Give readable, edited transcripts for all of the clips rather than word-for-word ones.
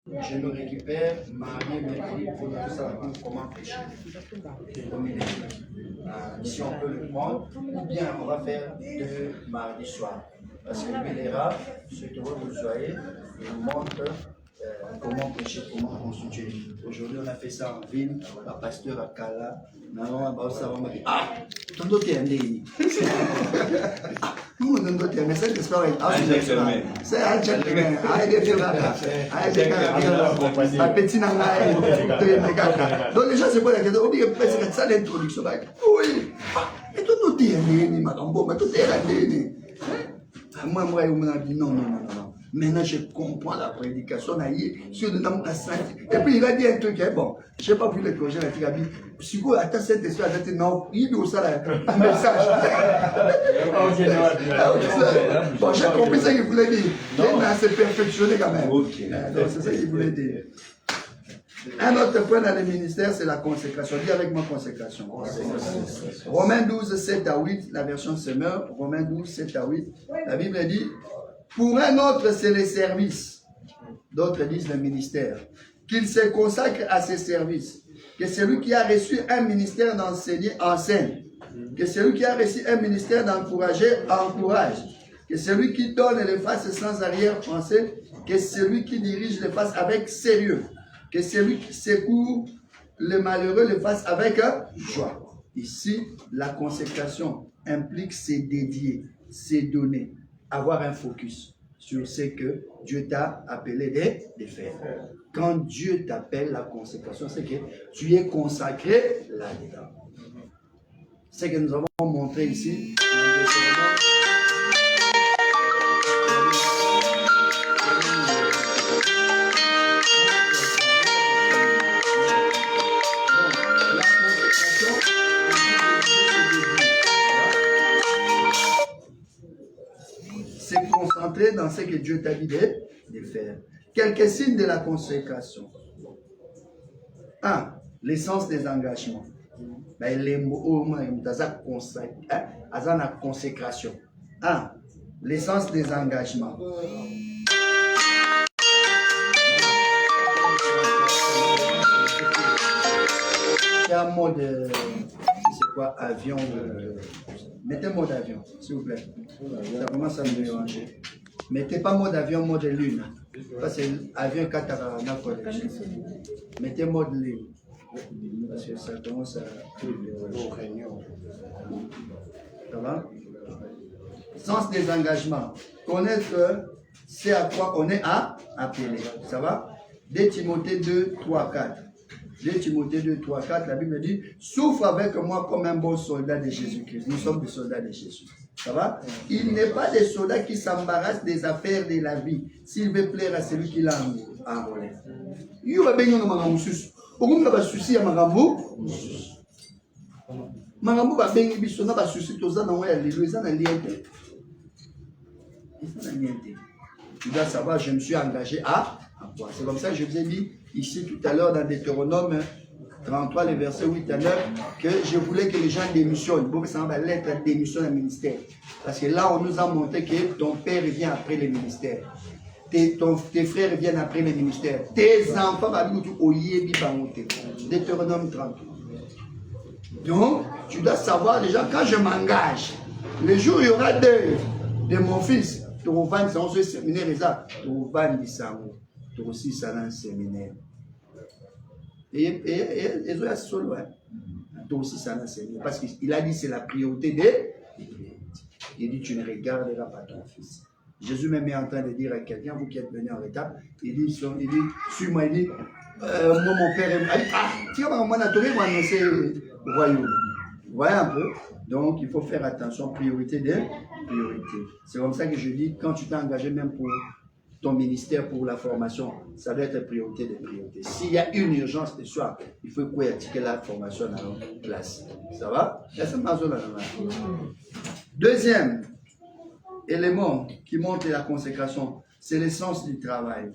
je le récupère mardi, mercredi, pour tout ça, comment prêcher. Si on peut le prendre, ou bien on va faire de mardi soir. Parce que lui, il est rare, ce que vous soyez, il nous montre comment prêcher, comment constituer. Aujourd'hui, on a fait ça en ville, un pasteur à Kala. Ah, ton dos est indéni. Nous, on doit mais c'est un gentleman. Donc les gens se posent la question, on dit que c'est ça l'introduction. Oui, et tout nous dit indéni, madame, mais tout est indéni. Moi, on dit non. Maintenant, je comprends la prédication. Et puis, il a dit un truc, bon, je n'ai pas vu le projet, il a dit, si vous attendez cette histoire, non, il dit ça, un message. Bon, j'ai compris ce qu'il voulait dire. Mais c'est perfectionné quand même. Donc, c'est ça qu'il voulait dire. Un autre point dans le ministère, c'est la consécration. Dis avec moi consécration. Romains 12, 7 à 8, la version Semeur. Romains 12, 7 à 8. La Bible dit, pour un autre, c'est le service. D'autres disent le ministère. Qu'il se consacre à ses services. Que celui qui a reçu un ministère d'enseigner, enseigne. Que celui qui a reçu un ministère d'encourager, encourage. Que celui qui donne le fasse sans arrière-pensée. Que celui qui dirige le fasse avec sérieux. Que celui qui secourt le malheureux le fasse avec joie. Ici, la consécration implique se dédier, se donner, avoir un focus sur ce que Dieu t'a appelé de faire. Quand Dieu t'appelle la consécration, c'est que tu es consacré là-dedans. C'est ce que nous avons montré ici. Dans ce que Dieu t'a dit de faire. Quelques signes de la consécration. 1. L'essence des engagements. Consécration. 1. L'essence des engagements. Il y a un mode, c'est quoi, avion. Mettez mode avion, s'il vous plaît. Ça commence à me déranger. Mettez pas mode avion, mode lune. Ça c'est avion Katarana. Mettez mode lune. Parce que ça commence à... Ça va? Sens des engagements. Connaître ce à quoi on est appelé. Ça va? 2 Timothée 2, 3, 4. 2 Timothée 2, 3, 4, la Bible dit, souffre avec moi comme un bon soldat de Jésus-Christ. Nous sommes des soldats de Jésus. Ça va? Il n'est pas des soldats qui s'embarrassent des affaires de la vie, s'il veut plaire à celui qui l'a enrôlé. Il y aura bien un magamou sus. Pourquoi on a souci à magamou? Magamou va bien biso na ba souci toza na ouais les gens na liente. Tu dois savoir, je me suis engagé à quoi. C'est comme ça que je vous ai dit ici tout à l'heure dans Deutéronome 33, le verset 8 à 9, que je voulais que les gens démissionnent. Bon, ça va l'être démission au ministère. Parce que là, on nous a montré que ton père vient après le ministère. Tes frères viennent après le ministère. Tes enfants vont au Yébi Bamoté. Deutéronome 33. Donc, tu dois savoir déjà, quand je m'engage, le jour où il y aura deuil de mon fils, tu vas dans ce séminaire, tu vas dans aussi ça dans séminaire. Et ils ont solo, aussi ça dans séminaire. Parce qu'il a dit c'est la priorité de. Il dit tu ne regarderas pas ton fils. Jésus même est en train de dire à quelqu'un, vous qui êtes venu en retard, il dit suis-moi, il dit, moi mon père est. Ah, tu vois, moi, on va annoncer le royaume. Vous voyez un peu? Donc, il faut faire attention, priorité de priorité. C'est comme ça que je dis, quand tu t'es engagé même pour ton ministère, pour la formation, ça doit être priorité de priorité. S'il y a une urgence ce soir, il faut que la formation en place. Ça va? Deuxième élément qui montre la consécration, c'est l'essence du travail.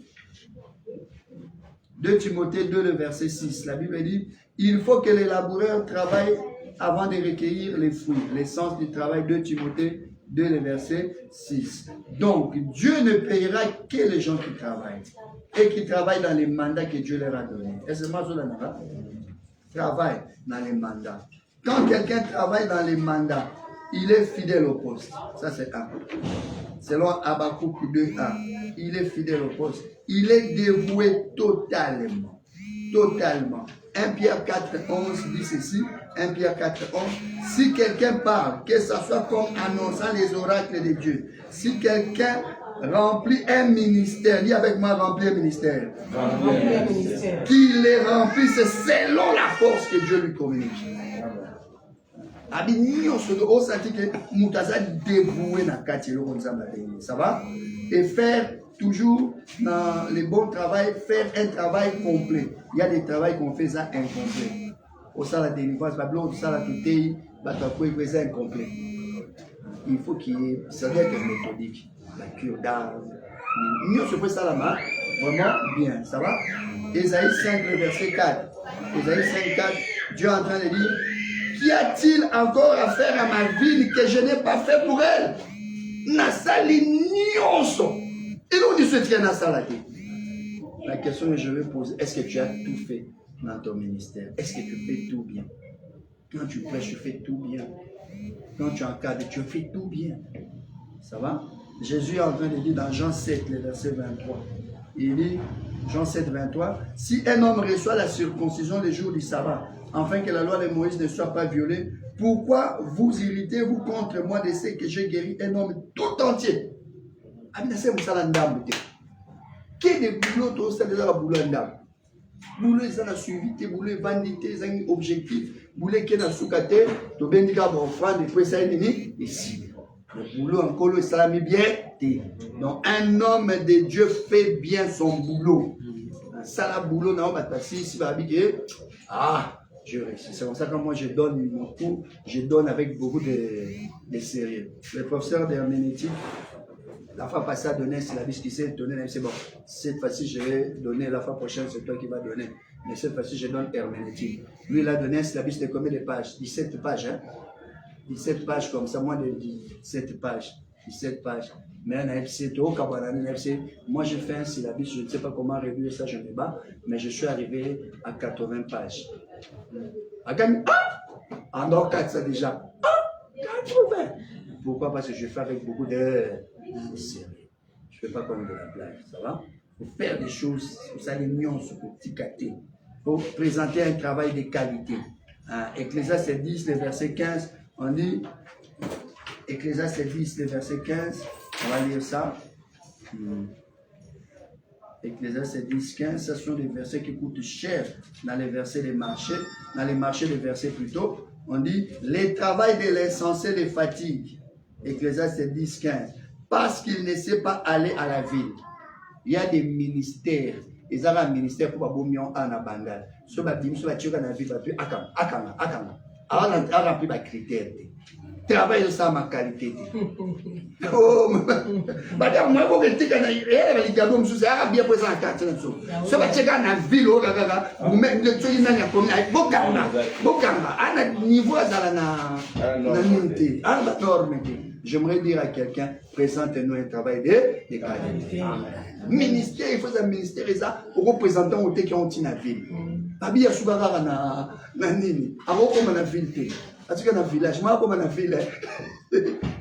2 Timothée 2, le verset 6, la Bible dit, il faut que les laboureurs travaillent avant de recueillir les fruits. L'essence du travail, 2 Timothée 2, le verset 6. Donc, Dieu ne payera que les gens qui travaillent et qui travaillent dans les mandats que Dieu leur a donnés. Est-ce que moi, je travaille dans les mandats. Quand quelqu'un travaille dans les mandats, il est fidèle au poste. Ça, c'est un. Selon Habakkuk 2:1, il est fidèle au poste. Il est dévoué totalement. Totalement. 1 Pierre 4:11 dit ceci. 1 Pierre 4:11. Si quelqu'un parle, que ce soit comme annonçant les oracles de Dieu, si quelqu'un remplit un ministère, dis avec moi, remplir un ministère. Qu'il les remplisse selon la force que Dieu lui communique. Ça va? Et faire toujours dans les bons travail, faire un travail complet. Il y a des travails qu'on fait ça incomplet. Au sein de la délivrance, au sein de la tutelle, ça incomplet. Il faut qu'il y ait, ça doit être méthodique. La cure d'âme. Nous se fait ça là-bas, vraiment bien. Ça va? Ésaïe 5, le verset 4. Ésaïe 5, 4, Dieu est en train de dire, qu'y a-t-il encore à faire à ma ville que je n'ai pas fait pour elle? Nasali nyonso. Et nous disons que Nasalati. La question que je vais poser, est-ce que tu as tout fait dans ton ministère? Est-ce que tu fais tout bien? Quand tu prêches, tu fais tout bien. Quand tu encadres, tu fais tout bien. Ça va? Jésus est en train de dire dans Jean 7, le verset 23. Il dit, Jean 7, 23, si un homme reçoit la circoncision le jour du sabbat, afin que la loi de Moïse ne soit pas violée, pourquoi vous irritez-vous contre moi de ce que j'ai guéri un homme tout entier? Quel est le boulot tout ça de la boulot d'âme? Boulot ils ont suivi, boulot vandité, ils ont objectif, boulot qui est dans soukate, to bendika bon offrande et puis ça est nini ici. Le boulot en colo ça mis bien. Donc un homme de Dieu fait bien son boulot. Ça la boulot non bah si si va habiter ah je réussis. C'est comme ça que moi je donne mon cours, je donne avec beaucoup de sérieux. Le professeur d'herméneutique la fois passée à donner, c'est la vie qui s'est donnée, c'est bon. Cette fois-ci, je vais donner, la fois prochaine, c'est toi qui vas donner. Mais cette fois-ci, je donne herméneutique. Lui, il a donné, c'est la vie de combien de pages? 17 pages, hein? 17 pages comme ça, moi, de 17 pages. 17 pages. Mais moi, j'ai fait un syllabus, je ne sais pas comment réduire ça, je me bats, mais je suis arrivé à 80 pages. En dehors 4, ça déjà. 80! Pourquoi? Parce que je fais avec beaucoup de sérieux. Je ne fais pas comme de la blague, ça va? Il faut faire des choses, vous allez nuances pour ticater. Il faut présenter un travail de qualité. Ecclésiaste 10, le verset 15, on dit, Ecclésiaste 10, le verset 15, on va lire ça. Ecclésiaste 10, 15, ce sont des versets qui coûtent cher dans les versets des marchés, dans les marchés des versets plutôt. On dit, les travail de l'insensé les fatigue. Ecclésiaste 10, 15. Parce qu'il ne sait pas aller à la ville. Il y a des ministères. Ils ont un ministère pour que en abandonne. Ce qui est dans la ville, remplir les critères. Travaille ça ma qualité. Oh, madame, moi, vous êtes bien présent à 4 ans. Ce qui est dans la ville, vous mettez le truc dans la commune. Niveau j'aimerais dire à quelqu'un, présente-nous un travail de qualité. Ministère, il faut un ministère, aux représentants au qui ont une ville. Abia Soubara na nini, comme na ville. Parce que dans le village, moi comme dans la ville,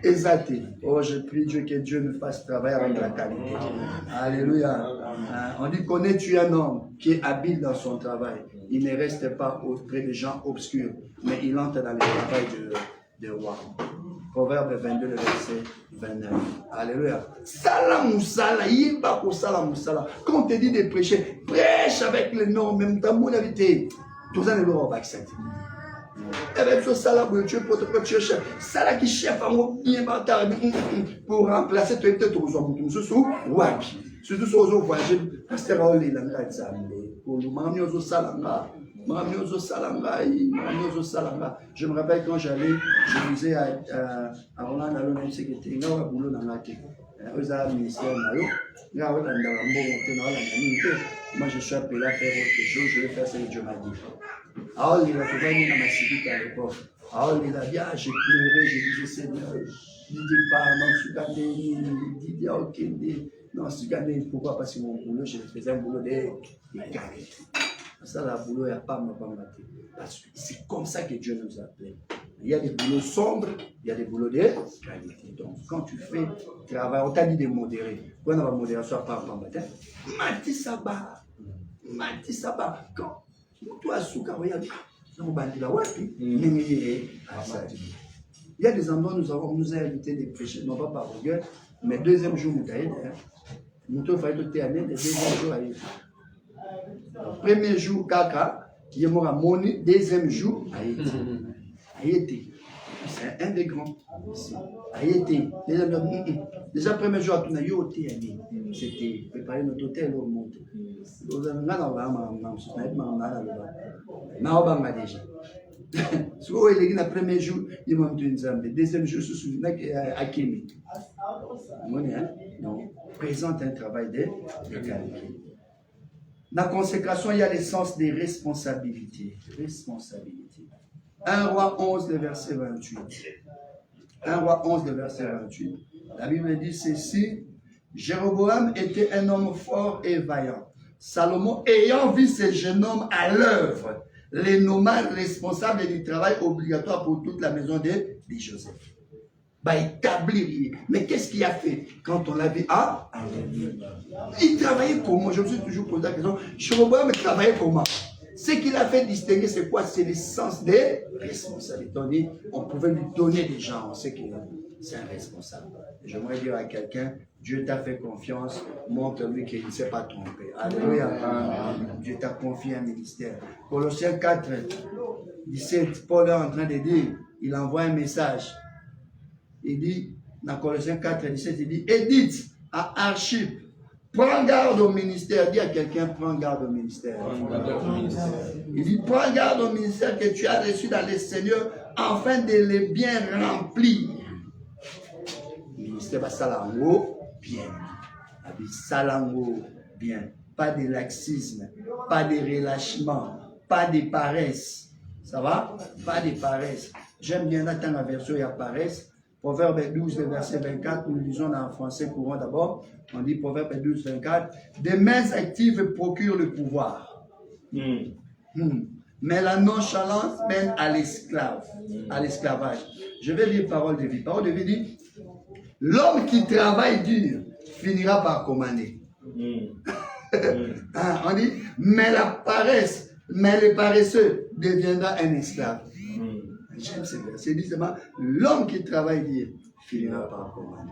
exact. Oh, je prie Dieu que Dieu me fasse travailler avec la qualité. Alléluia. On dit, connais-tu un homme qui est habile dans son travail? Il ne reste pas auprès des gens obscurs, mais il entre dans le travail de roi. Proverbe 22, le verset 29. Alléluia. Salam Moussala, Yiba ko Salam Moussala. Quand on te dit de prêcher, prêche avec le nom, même dans mon invité. Tout ça, ne va pas accepter. Avec ce salaire, tu es chef. Salaire qui chef pour remplacer tout le monde. Surtout si on voyage, pasteur Raoul, il a un pour le Mamiozo Salanga. Je me rappelle quand j'allais, je disais à Roland Alon, c'est que tu es un boulot dans la tête. Aux ministère, moi je suis appelé à faire autre chose, je vais faire ce que Dieu m'a dit. Alors il a trouvé une massivité à l'époque. Oh, il a dit, ah, j'ai pleuré, j'ai dit, Seigneur, il dit pas, non, je suis ok, non, je suis pourquoi? Parce que mon boulot, je faisais un boulot de qualité. Ça, la boulot, il n'y a pas maté. Parce que c'est comme ça que Dieu nous appelle. Il y a des boulots sombres, il y a des boulots de qualité. Donc, quand tu fais travail, on t'a dit de modérer. Quand on va modérer, soit pas matin, Mati Saba. Quand toi, Souka, regarde, il y a des endroits où nous avons invité des prêcheurs, non pas par orgueil, mais deuxième jour, nous avons nous faisons le deuxième jour à Haïti. Premier jour, Kaka, il y a Moni, deuxième jour, Haïti. C'est un des grands. Haïti. Déjà, premier jour, on a eu au Haïti. C'était préparer notre hôtel au monde. Nous avons déjà. Souvent, il y a le premier jour, il m'a dit le deuxième jour, je suis à Kémy. Donc, présente un travail de qualité. Dans la consécration, il y a l'essence des responsabilités. 1 Roi 11, le verset 28. 1 Roi 11, le verset 28. La Bible dit ceci. Jéroboam était un homme fort et vaillant. Salomon, ayant vu ces jeunes hommes à l'œuvre, les nomma responsables du travail obligatoire pour toute la maison de Joseph. Établir. Mais qu'est-ce qu'il a fait quand on l'a vu? Il travaillait comment? Je me suis toujours posé la question. Jéroboam travaillait comment? Ce qu'il a fait distinguer, c'est quoi? C'est l'essence des responsabilités. On pouvait lui donner des gens, on sait que c'est un responsable. J'aimerais dire à quelqu'un, Dieu t'a fait confiance, montre-lui qu'il ne s'est pas trompé. Alléluia. Dieu t'a confié un ministère. Colossiens 4, 17, Paul est en train de dire, il envoie un message. Il dit, dans Colossiens 4, 17, il dit, et dites à Archip, prends garde au ministère. Dis à quelqu'un, prends garde au ministère. Il dit, prends garde au ministère que tu as reçu dans le Seigneur afin de les bien remplir. Le ministère va salango bien. Salango bien. Pas de laxisme, pas de relâchement, pas de paresse. Ça va? Pas de paresse. J'aime bien attendre la version, il y a paresse. Proverbe 12, le verset 24, nous lisons en français courant d'abord. On dit Proverbe 12, 24. Des mains actives procurent le pouvoir. Mais la nonchalance mène à l'esclavage. Je vais lire parole de vie. Parole de vie dit, l'homme qui travaille dur finira par commander. On dit, mais la paresse, mais le paresseux deviendra un esclave. J'aime ce verset. C'est justement l'homme qui travaille dur finira par commander.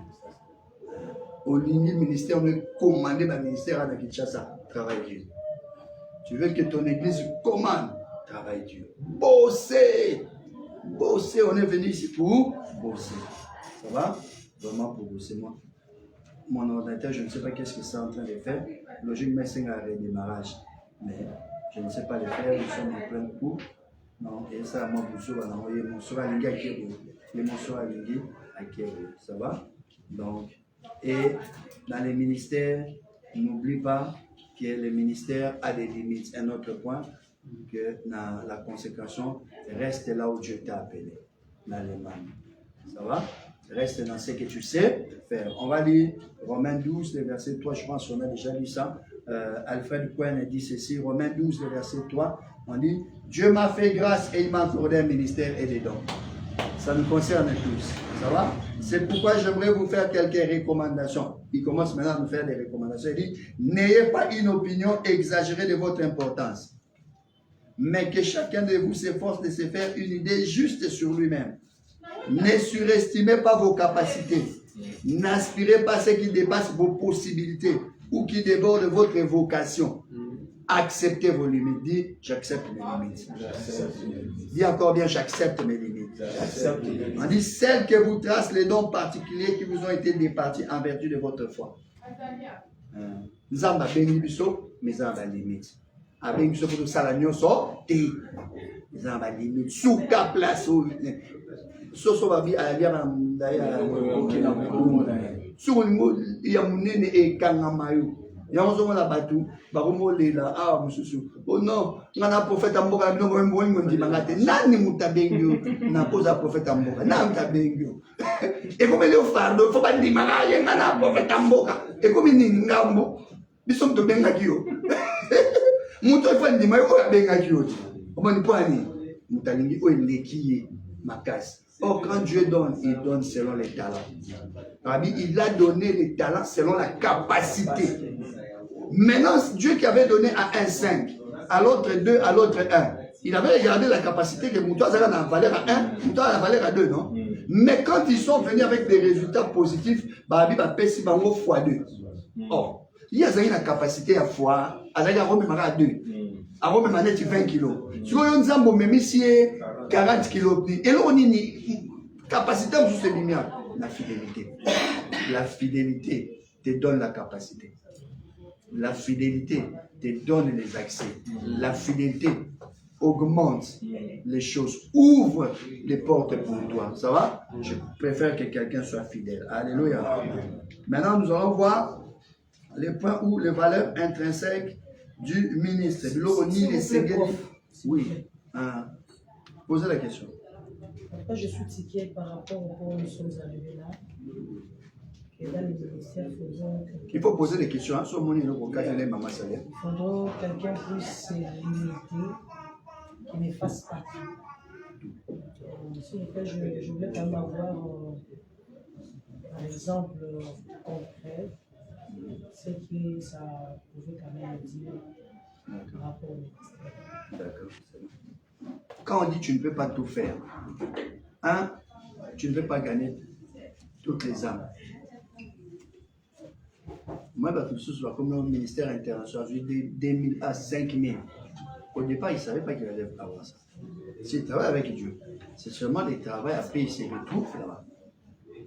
Au ligne ministère, on est commandé par le ministère à Kinshasa, travail dur. Tu veux que ton église commande, travail dur. Bosser, on est venu ici pour bosser. Ça va? Vraiment pour bosser. Moi, mon ordinateur, je ne sais pas qu'est-ce que c'est en train de faire. Logiquement, c'est un redémarrage. Mais je ne sais pas le faire, nous sommes en plein cours. Non, et ça, moi, vous on a envoyé mon soir à Lingui à Kérou. Et mon soir à Lingui à Kérou. Ça va? Donc, et dans les ministères, n'oublie pas que le ministère a des limites. Un autre point, que dans la consécration, reste là où Dieu t'a appelé, dans les mains. Ça va? Reste dans ce que tu sais faire. On va lire Romains 12, le verset 3, je pense qu'on a déjà lu ça. Alfred Cohen dit ceci, Romains 12, le verset 3, on dit, Dieu m'a fait grâce et il m'a accordé un ministère et des dons. Ça nous concerne tous. Ça va? C'est pourquoi j'aimerais vous faire quelques recommandations. Il commence maintenant à nous faire des recommandations. Il dit, n'ayez pas une opinion exagérée de votre importance, mais que chacun de vous s'efforce de se faire une idée juste sur lui-même. Ne surestimez pas vos capacités. N'aspirez pas à ce qui dépasse vos possibilités ou qui déborde votre vocation. Acceptez vos limites. Dis, j'accepte mes limites. Dis encore bien, j'accepte mes limites. On dit, celles que vous tracent les dons particuliers qui vous ont été départis en vertu de votre foi. Nous avons béni biso, mais nous avons des limites. Avec biso pour nous salagner so, nous avons des limites. Sous la place où Soso babi alia na ya sous il y a munene e kanga mayu Il y a un la batou, baromo lela, ah, monsieur. Oh non, on a prophète Amboka, non, on dit mangate, nani mutabengyo, n'a pas prophète Amboka, nan tabengyo. Et comme il est au fardeau, il faut pas dire mangate, on a prophète Amboka. Et comme il est ngambo, ils sont de bengakio. Mouto il faut dire mangate, bengakio. Comment il peut aller? Mutalingi, oh, il est qui est ma casse. Or, quand Dieu donne, il donne selon les talents. Il a donné les talents selon la capacité. Maintenant, Dieu qui avait donné à un 5, à l'autre 2, à l'autre 1, il avait regardé la capacité que Moutoua a la valeur à 1, Moutoua a la valeur à 2, non? Mais quand ils sont venus avec des résultats positifs, Babi va payer x2. Or, il y a la capacité à fois, à 2. À Rome, 20 kilos. Si on a 40 kilos, et là, on a une capacité à juste la fidélité. La fidélité te donne la capacité. La fidélité te donne les accès. La fidélité augmente les choses, ouvre les portes pour toi. Ça va? Je préfère que quelqu'un soit fidèle. Alléluia. Maintenant, nous allons voir les points où les valeurs intrinsèques du ministre. Oui. Posez la question. Pourquoi je suis tiqué par rapport au point où nous sommes arrivés là? Et dans les ministères, il faut poser des questions. Il faudrait quelqu'un puisse se limiter, qui ne fasse pas. Sur lequel je voulais quand même avoir un exemple concret, c'est que ça pouvait quand même dire par rapport au ministère. D'accord. Quand on dit tu ne peux pas tout faire, hein, tu ne peux pas gagner toutes les âmes. Moi, comme le ministère international, j'ai dit 2000 à 5000. Au départ, il ne savait pas qu'il allait avoir ça. S'il travaille avec Dieu, c'est seulement des travaux à payer ses retours là-bas.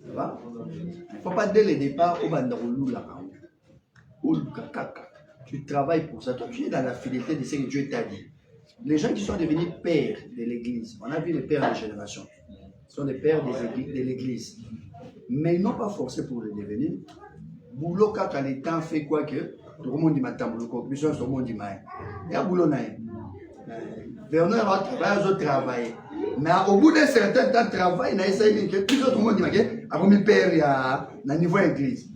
Ça va? Il ne faut pas dès le départ au bandarolou là. Tu travailles pour ça. Toi, tu es dans la fidélité de ce que Dieu t'a dit. Les gens qui sont devenus pères de l'Église, on a vu les pères de génération, sont des pères de l'Église. Mais ils n'ont pas forcé pour le devenir. Boulot, quand le temps fait quoi que tout le monde dit maintenant, boulot, tout le monde dit maï. Il y a boulot naï. Vernon va travailler. Mais au bout d'un certain temps de travail, il a essayé que tout le monde dit maï. Avant mes pères, il y a un niveau église.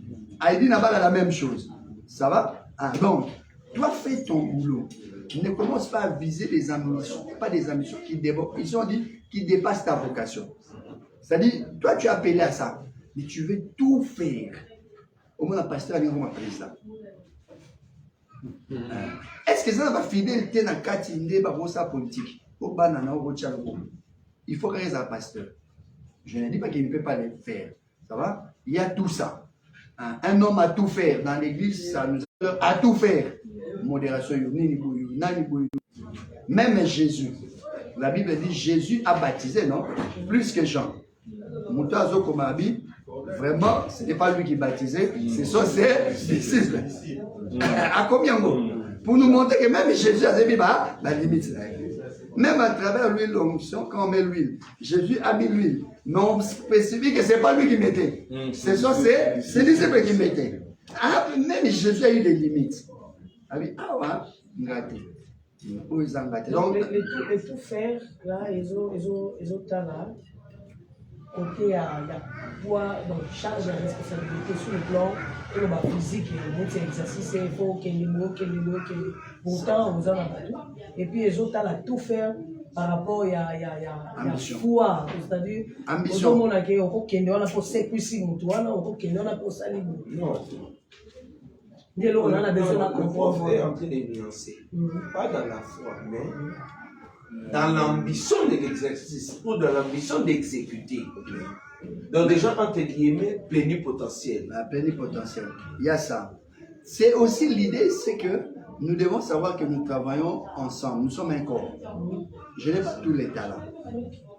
Il dit n'a pas la même chose. Ça va? Donc, toi, fais ton boulot. Ne commence pas à viser des ambitions, pas des ambitions qui débordent. Ils ont dit qui dépassent ta vocation. C'est-à-dire, toi, tu es appelé à ça, mais tu veux tout faire. Au moins, la pasteur a dit comment président. Est-ce que ça va fidélité dans le cas de politique? Il faut qu'il y ait un pasteur. Je ne dis pas qu'il ne peut pas le faire. Ça va? Il y a tout ça. Un homme a tout faire. Dans l'église, ça nous a tout faire. Modération, même Jésus. La Bible dit Jésus a baptisé, non? Plus que Jean. Moutazo Komabi, vraiment, ce n'était pas lui qui baptisait, ce sont ses disciples. À combien de mots? Pour nous montrer que même Jésus a dit la limite. Même à travers l'huile, l'onction, quand on met l'huile, Jésus a mis l'huile. Mais on spécifie que ce n'est pas lui qui mettait. Ce sont ses disciples qui mettaient. Ah, même Jésus a eu des limites. Ah oui, ah ouais, gâté. Donc, les tout faire, là, ils ont talent. Côté à la poids, donc charge de responsabilité sur le plan physique, l'exercice, il faut qu'il y ait pourtant, vous en avez tout. Et puis, ils ont talent à tout faire par rapport à la foi, c'est-à-dire, ambition. On a pour sécuriser, on a pour salir. Non. On a besoin de comprendre. On est en train de nuancer. Pas dans la foi, mais dans l'ambition de l'exercice ou dans l'ambition d'exécuter. Donc, des gens, entre guillemets, plénipotentiels. Plénipotentiel. Il y a ça. C'est aussi l'idée, c'est que nous devons savoir que nous travaillons ensemble. Nous sommes un corps. Je n'ai pas tous les talents.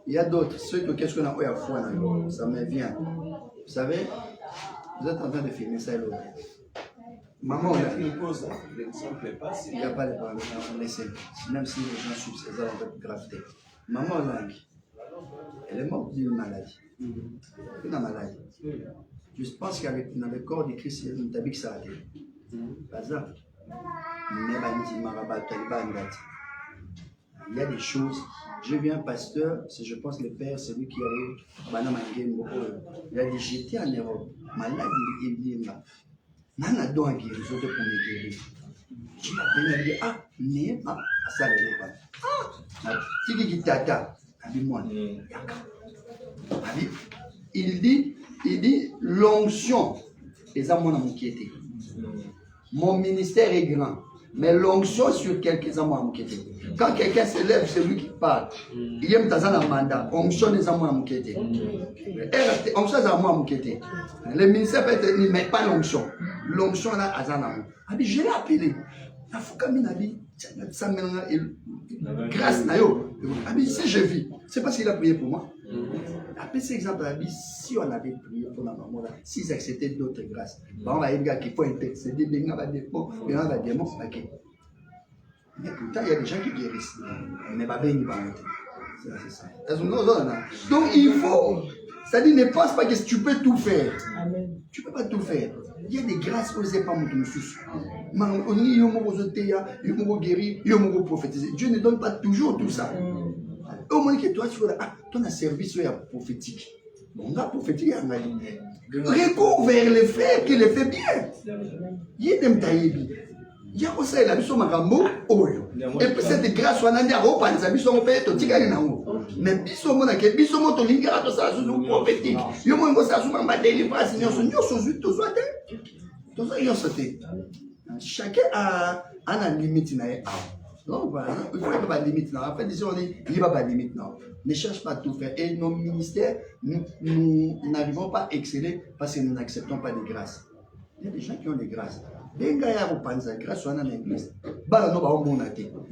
Il y a d'autres. Ceux que qu'est-ce qu'on a eu à foi, ça me vient. Vous savez, vous êtes en train de filmer ça et l'autre. Maman, il n'y a pas de problème, laissez. Même si les gens suivent ces armes de gravité. Maman Lang, elle est morte d'une maladie. Une maladie. Je pense qu'avec dans le corps de Christ, il y a une tabique ça a été. Bazar. Mais il y a des choses. Je viens pasteur, c'est je pense le père, celui qui arrive. Il a dit j'étais en Europe. Malade, il dit là. Nana doit guérir, je te promets guérir. Il a dit ah, n'est pas ça le pas. Ah, qui tata. Il dit l'onction. Et ça, mon amour qui était. Mon ministère est grand, mais l'onction sur quelques amours qui était. Quand quelqu'un se lève, c'est lui qui parle. Il aime ta mandat. Onction des amours qui était. Onction des amours qui était. Le ministère peut être, mais pas l'onction. L'onction là, Azanam. Je l'ai appelé. La Foukamine a dit, grâce à eux. Si je vis, c'est parce qu'il a prié pour moi. Après cet exemple, si on avait prié pour la maman, s'ils acceptaient d'autres grâces, on va dire qu'il faut intercéder, on va dire, mais pourtant, il y a des gens qui guérissent. Mais pas bien, c'est ça. Donc il faut, c'est-à-dire ne pense pas que tu peux tout faire. Tu ne peux pas tout faire. Il y a des grâces que vous n'avez pas montré. Dieu ne donne pas toujours tout ça. Au moins que toi, tu as ton service prophétique. Bon, là, prophétique, recours vers les faits qui les fait bien. Il y a des taïbi. Il y a aussi la mission Marambo, et puis cette grâce, on a dit à Ropan, sa mission, on peut être tigari na haut. Mais biso mona ke biso moto lingara to sa su prophétique. Yo mo ngo sa su mamba délivrance nyonso zu to zo te. To zo yo sote. Chacun a la limite na e. Donc voilà, il faut pas de limite là. En fait, disons, il n'y a pas de limite là. Ne cherche pas à tout faire. Et nos ministères, nous n'arrivons pas à exceller parce que nous n'acceptons pas de grâce. Il y a des gens qui ont des grâces. Les gens qui ont des grâces, sont dans l'église.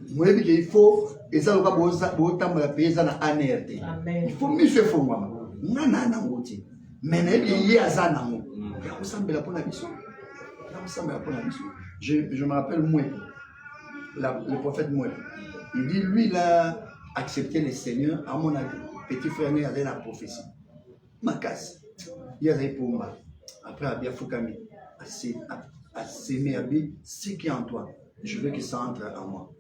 Il faut, et ça, il faut mieux se faire. Mais il y a ça. Je me rappelle moi. Le prophète Moué, il dit, lui, il a accepté le Seigneur, à mon avis, petit frère, il avait la prophétie. Ma casse, il y a des pommes. Après, il y a Foukami, à s'aimer, à dire, ce qui est en toi, je veux que ça entre en moi.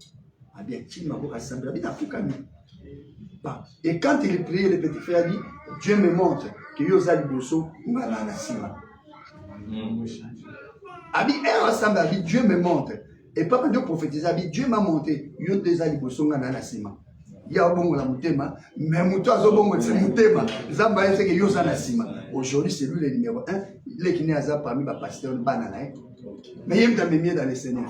Et quand il priait, le petit frère dit, Dieu me montre que Yosa Liboso, Dieu me montre. Et papa Dieu prophétise, Dieu m'a monté, il y a des alibosonga dans la cima. Il y a bon la mutema, mais muto azobongo c'est mutema. Zamba c'est que yosa na cima. Aujourd'hui c'est lui le numéro 1, il est qui n'est pas parmi les pasteurs de banana. Mais il me dans le Seigneur.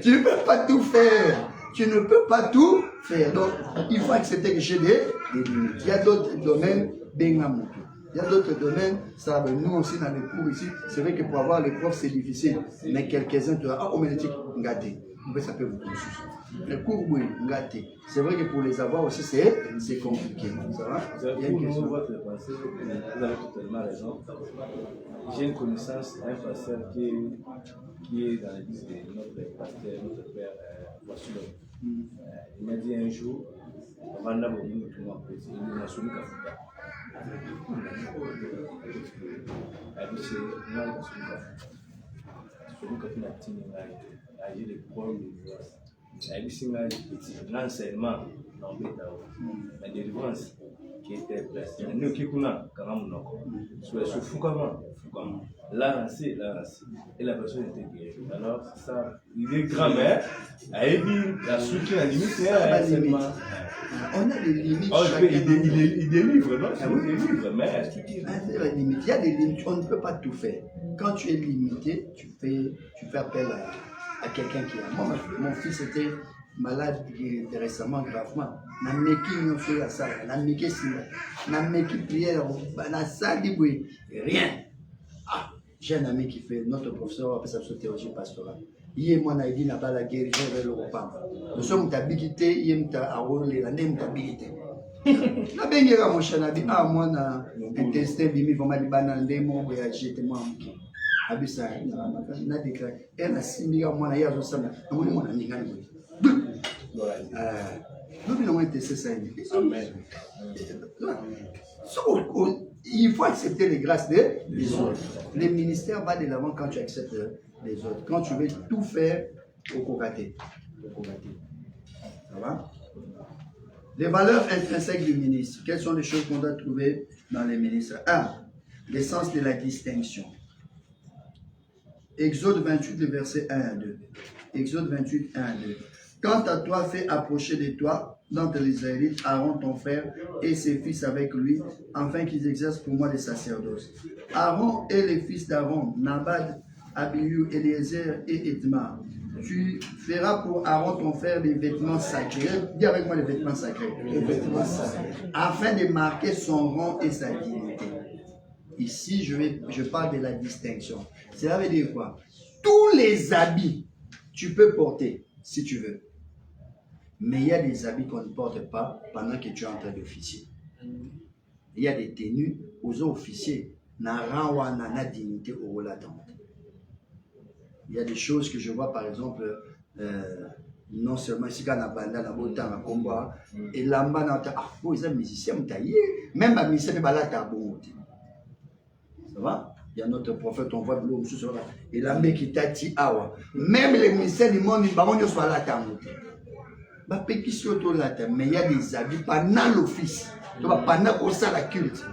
Tu ne peux pas tout faire. Tu ne peux pas tout faire. Donc il faut accepter que j'ai des limites. Il y a d'autres domaines bengamuto. Il y a d'autres domaines, ça, nous aussi dans les cours ici, c'est vrai que pour avoir les profs c'est difficile, mais quelques-uns te disent, ah, homélétique, gâté. Ça peut vous toucher. Les cours, oui, gâté. C'est vrai que pour les avoir aussi, c'est compliqué. Ça va? Il y a une question. Vous avez totalement raison. J'ai une connaissance, un pasteur qui est dans l'église de notre pasteur, notre père Wassulon. Il m'a dit un jour, avant d'avoir dit que nous avons soumis Kafuta. L'enseignement, la délivrance qui était placée. Nous qui connaissons, là, et la personne était guérie. Alors, ça, il est grand-mère, la structure, la limite, on a des limites. Il délivre, non? Il délivre, mais il y a des limites, on ne peut pas tout faire. Quand tu es limité, tu fais appel à quelqu'un qui a. Moi, mon fils était malade récemment, gravement. Rien. Ah, j'ai un ami qui fait notre professeur après sa théologie pastorale. Hier, moi, je dit la guérison vers l'Europe. Nous sommes habilités, il y a un rôle, il y a une habilité. La benguera mon cher Nabi, ah, moi, un testé, bimi, vraiment, les bananes, les mots, et j'étais moi. Abissa, n'a déclaré. Elle a 6 millions, moi, il y a 200 000. Mon ami, Nous avons été ça. Amen. Il faut accepter les grâces des autres. Les ministères vont de l'avant quand tu acceptes les autres. Quand tu veux tout faire, au cocaté. Ça va? Les valeurs intrinsèques du ministre. Quelles sont les choses qu'on doit trouver dans les ministres? 1. L'essence de la distinction. Exode 28, le verset 1 à 2. Exode 28, 1 à 2. Quant à toi, fais approcher de toi, d'entre les Israélites, Aaron ton frère et ses fils avec lui, afin qu'ils exercent pour moi les sacerdoces. Aaron et les fils d'Aaron, Nabad, Abihu, Eliezer et Edmar. Tu feras pour Aaron ton frère des vêtements sacrés. Dis avec moi les vêtements sacrés. Les vêtements sacrés. Afin de marquer son rang et sa dignité. Ici, je parle de la distinction. Cela veut dire quoi? Tous les habits, tu peux porter si tu veux. Mais il y a des habits qu'on ne porte pas pendant que tu es en train d'officier. Il y a des tenues aux officiers. Na dignité au rôle attente. Il y a des choses que je vois, par exemple, non seulement ici, quand on a banda, on a combat, et là-bas, on a des musiciens, même les musiciens, ils ont ça va? Il y a notre prophète, on voit de l'eau, et la mec qui t'a dit, même les musiciens du monde, ils ne sont pas là. Mais il y a des habits pendant l'office, pendant qu'on sait la culte.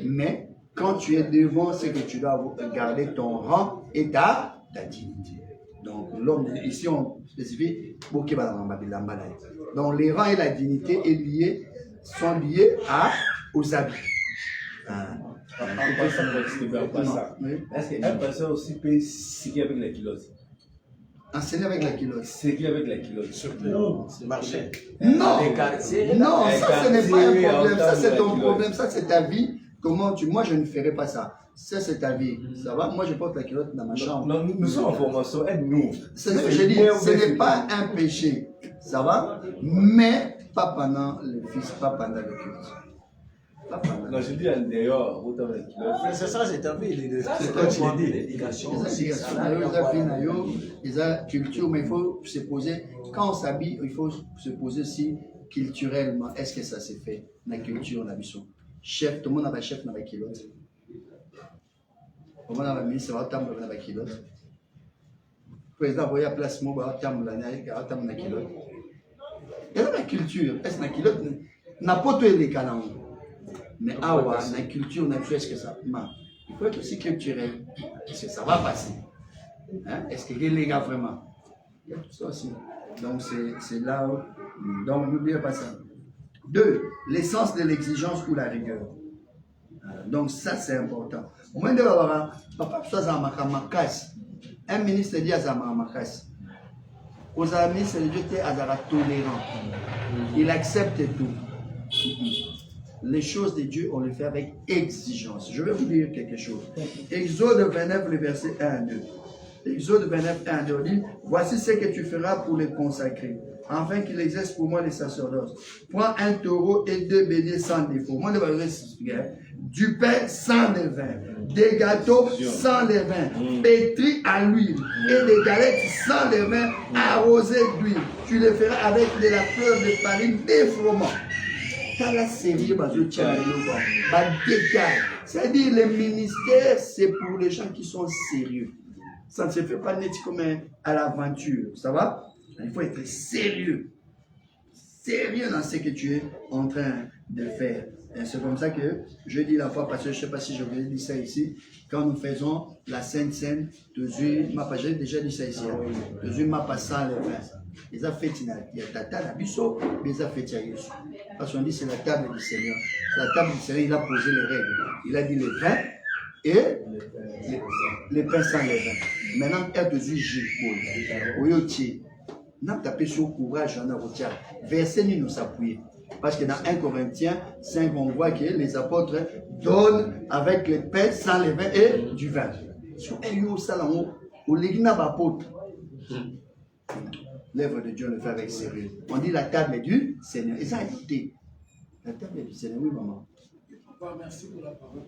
Mais quand tu es devant, c'est que tu dois garder ton rang et ta dignité. Donc, l'homme, ici, on spécifie, donc les rangs et la dignité sont liés aux habits. Est-ce qu'un pasteur aussi peut séquer avec la culotte? Enseigner avec la culotte. Séquer avec la culotte. Surtout, c'est marché. Non, les quartiers. non, ça ce n'est pas un problème. Ça c'est ton culotte. problème. Ça c'est ta vie. Moi je ne ferai pas ça. Ça c'est ta vie. Ça va? Moi je porte la culotte dans ma chambre. Non, nous sommes en formation, aide-nous. Je dis, ce n'est pas un péché. Ça va? Mais pas pendant le fils, pas pendant le culte. Non, je dis à l'intérieur, autant la culotte. Mais c'est ça, c'est ta vie. C'est comme tu dis, l'éducation, ils ont culture, mais il faut se poser, quand on s'habille, il faut se poser si culturellement, est-ce que ça s'est fait, la culture, la mission. Chef, tout le monde a un chef dans la culotte. Tout le monde a un ministre, il va dans la culotte. Président, vous voyez la place, il va dans la culotte. Il y a la culture, est-ce que la culotte n'a pas tous les canons? Mais la culture, est-ce que ça marche? Il faut être aussi culturel. Est-ce que ça va passer? Hein? Est-ce que les gars vraiment? Il y a tout ça aussi. Donc c'est là où. Donc n'oubliez pas ça. 2. L'essence de l'exigence ou la rigueur. Donc ça c'est important. Au moins de avoir papa un ministre dit à Zamakas. Aux amis, c'est le Dieu qui est tolérant. Il accepte tout. Les choses de Dieu, on les fait avec exigence. Je vais vous dire quelque chose. Exode 29, le verset 1 à 2. Exode 29, 1 à 2 dit, voici ce que tu feras pour les consacrer, afin qu'ils exercent pour moi les sacerdoces. Prends un taureau et 2 béliers sans défaut. Moi, je vais vous expliquer. Du pain sans levain, des gâteaux sans levain, pétris à l'huile, et des galettes sans levain arrosées d'huile. Tu les feras avec de la fleur de farine des froment. C'est-à-dire les ministères, c'est pour les gens qui sont sérieux. Ça ne se fait pas net comme à l'aventure. Ça va? Il faut être sérieux. Sérieux dans ce que tu es en train de faire. Et c'est comme ça que je dis la fois, parce que je ne sais pas si je vous ai dit ça ici, quand nous faisons la Sainte Seine, j'ai déjà dit ça ici. Je m'a passé le vin. Les affaires, il y a tata, la biso, mais les affaires, il y a parce qu'on dit c'est la table du Seigneur. La table du Seigneur, il a posé les règles. Il a dit le vin et les pains sans les vins. Maintenant, il y a des huiles. Nous avons tapé sur le courage, on a retiré. Verset nous s'appuyer. Parce que dans 1 Corinthiens 5, on voit que les apôtres donnent avec les pains sans les vins et du vin. Sur un salon, au légina apôtre. L'œuvre de Dieu le fait avec sérieux. On dit la table est du Seigneur. Et ça a été. La table est du Seigneur, oui, maman. Papa, merci pour la parole.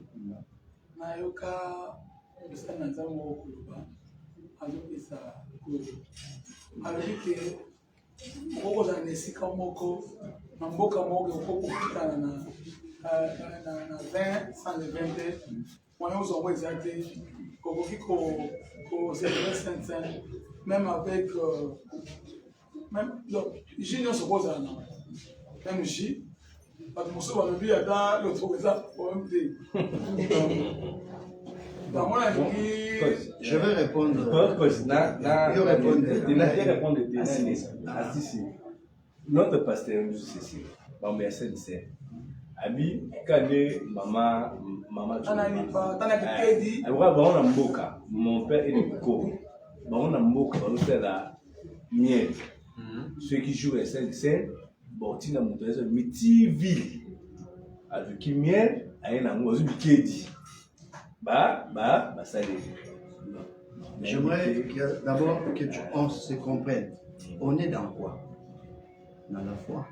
Nayoka, azopesa alobi ke okokozala na esika moko na mboka moko okokokutana na 20 sans le 22 moyen ozongo eza te okoki koserve saint même avec même donc jus nyonso okozala na même jus bato mosusu balobi ata lotoko eza problème te. Je vais répondre. Notre pasteur nous ceci. Bon merci de ça. Abi kane maman mboka. Mon père est de Ko. On a mboka on fait la miel. Ceux qui jouent les saint bon tina monteuse miti ville. Avec qui miel a un amour bikedi. Ça j'aimerais d'abord que on se comprenne. On est dans quoi? Dans la foi.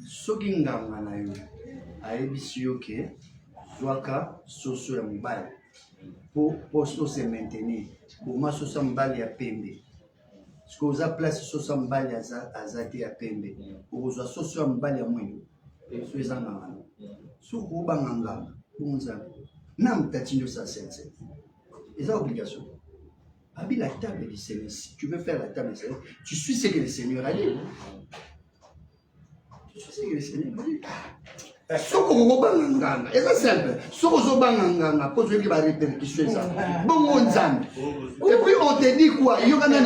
Soki nganga na yo ayebisi yo ke zwaka soso ya mobali po se maintenir boma soso ya mobali ya pembe soki oza place soso ya mobali aza te ya pembe okozwa soso ya mobali ya mwindu so eza nganga soki obanga nganga bonzambe na mtati nyonso asense eza obligation. Abi la table du Seigneur. Si tu veux faire la table du Seigneur, tu suis ce que le Seigneur a dit. Tu suis ce que le Seigneur a dit. Soko nganga, c'est simple. Soko nganga, pose le kiba répercussion ça. Bon nzambe. Et puis on te dit quoi? Yoka na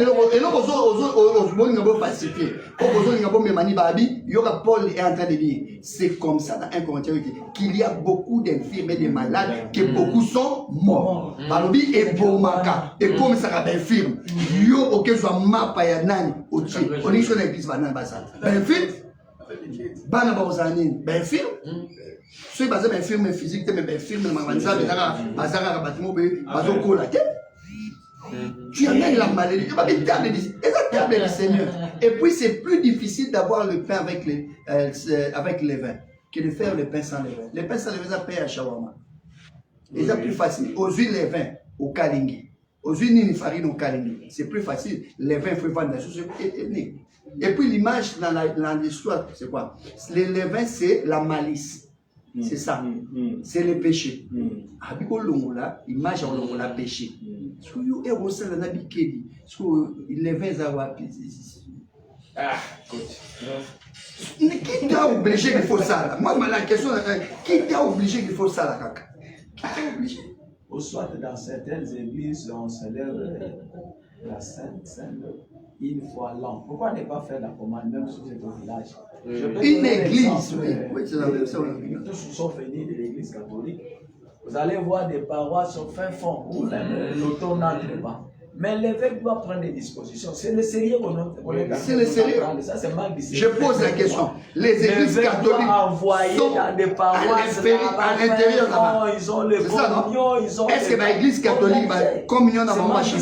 ozo ngabo pacifier. Ozo ngabo memani babi, yoka Paul est en train de dire, c'est comme ça dans 1 Corinthiens qu'il y a beaucoup d'infirmes et de malades que beaucoup sont morts. Balobi et bomaka et comme ça va infirme. Yo OK soit mapa ya nani otie. On dit sur l'église banane basa. Infirme bana bazanine ben film ceux basé ben film physique mais ben film manza bazaka batimo be bazokola te tu amènes la maladie tu vas être table du Seigneur et puis c'est plus difficile d'avoir le pain avec les vins que de faire le pain sans les vins. Le pain sans les vins ça paye à shawarma et c'est plus facile aux huiles les vins au kalingi aux huiles ni farine au kalingi c'est plus facile les vins faut vendre la chose ethnique. Et puis l'image dans l'histoire, c'est quoi? Le levain, c'est la malice. C'est ça. C'est le péché. Abiko longola, image en longola péché. Parce que yo est rosé la nabikedi. Parce que le levain zawa. Ah, qui t'a obligé qu'il faut ça là? Moi, la question, qui t'a obligé qu'il faut ça là, kaka? Qui t'a obligé? Au soit dans certaines églises, on célèbre la Sainte une fois l'an. Pourquoi ne pas faire la commande même si c'est au village? Une église, oui. Tous sont venus de l'église catholique. Vous allez voir des paroisses au fin fond où l'auto n'entre pas. Mais l'évêque doit prendre des dispositions. C'est le sérieux qu'on a. C'est le sérieux. Ça, c'est mal dit. Je pose la question. Les églises catholiques sont dans des paroisses à l'intérieur là-bas. Ils ont le communion, ils ont. Est-ce que l'église catholique va communion dans mon machin?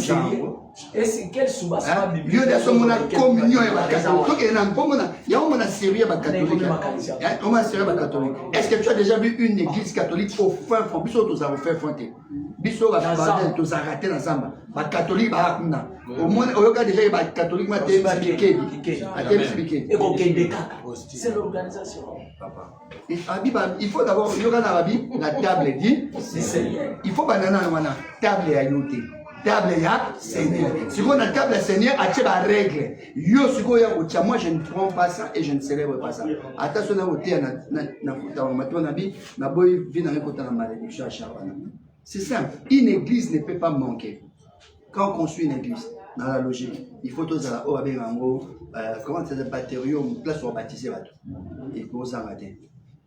Et c'est quel soubassement biblique? Dieu de son communion et ma catholique. Donc il y a un bon il y a un sérieux catholique. Est-ce que tu as déjà vu une église catholique au fin fond? Biso tous avons fait fronter. Biso va faire tous arrêter ensemble. Ma catholique va akuna. Au moins au yoga déjà ma catholique m'a été expliqué. C'est l'organisation. Il faut d'abord yoga na Bible la table dit il faut banana wana table ya yote. Table ya Seigneur. Si on a table ya Seigneur, il y a des règles. Moi, je ne prends pas ça et je ne célèbre pas ça. Attention, c'est simple. Une église ne peut pas manquer. Quand on construit une église, dans la logique, il faut tous comment c'est des batteries, place pour baptiser. Et pour ça,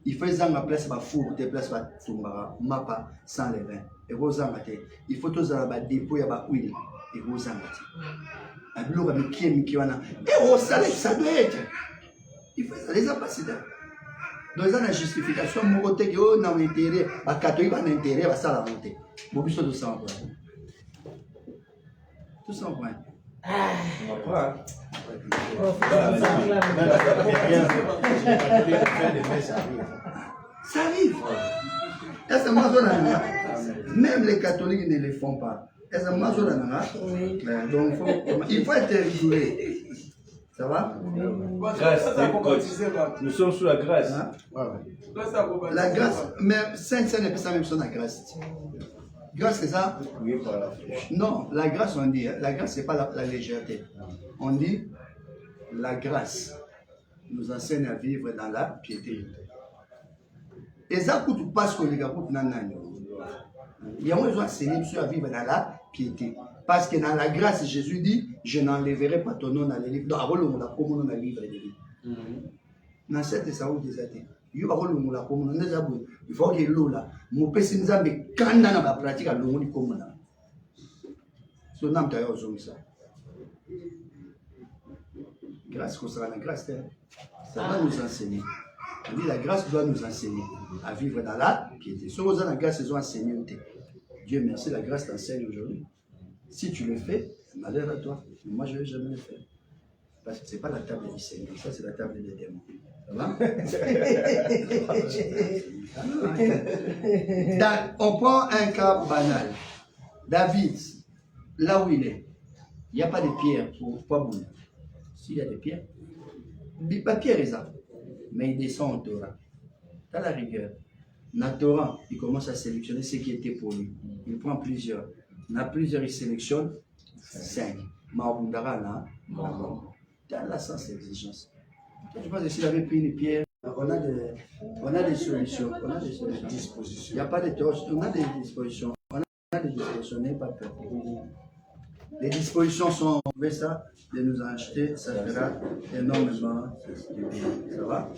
il faut que la place soit four, des places soit tumbara, mapa, sans les vins. Et vous en mettez. Il faut tous avoir des dépôts, il y a huile. Et vous en mettez. La bloc avec qui est Mikiwana. Et au salaire, ça doit être. Il faut les apaciter. Donc, il y a une justification. Mon côté, il y a un intérêt. Les catholiques ont un intérêt, ça la monter. Vous avez tout ça en point. Tout ça en point. On va pas. Ça arrive. Même les catholiques ne le font pas. Est-ce que moi, je l'ai donc, il faut être rigoureux. Ça va? Grâce, nous sommes sous la grâce. Hein? La grâce, mais Sainte n'est pas ça même chose la grâce. Grâce, c'est ça? Non, la grâce, on dit, la grâce, c'est pas la légèreté. On dit, la grâce nous enseigne à vivre dans la piété. Et ça, quand tu passes au Liga, il y a moins enseigné à vivre dans la piété. Parce que dans la grâce, Jésus dit, je n'enlèverai pas ton nom dans les livres. Donc, avant le monde, comme on a livre des livres. Dans cette ça, vous dites, il faut que l'eau là, mon péché nous a mis quand dans la pratique à l'eau, comme ça. Son nom d'ailleurs, aux ça. Grâce qu'on sera la grâce, ça va nous enseigner. On dit la grâce doit nous enseigner à vivre dans la piété. Si on a la grâce, ils ont enseigné. Dieu merci, la grâce t'enseigne aujourd'hui. Si tu le fais, malheur à toi. Mais moi, je ne vais jamais le faire. Parce que ce n'est pas la table du Seigneur, ça c'est la table des démons. Ça va? On prend un cas banal. David, là où il est, il n'y a pas de pierre pour pas bouler. S'il y a des pierres, pas pierre est ça. Mais il descend au Torah. Dans la rigueur. Dans le Torah, il commence à sélectionner ce qui était pour lui. Il prend plusieurs. Il a plusieurs, il sélectionne 5. Maoundara là, dans la sens exigence. Je pense que s'il avait pris une pierre, on a des solutions. On a des solutions. Il n'y a pas de torches, on a des dispositions. On a des dispositions, n'ayez pas peur. Les dispositions sont ça, de nous en acheter, ça fera énormément de bien. Ça va?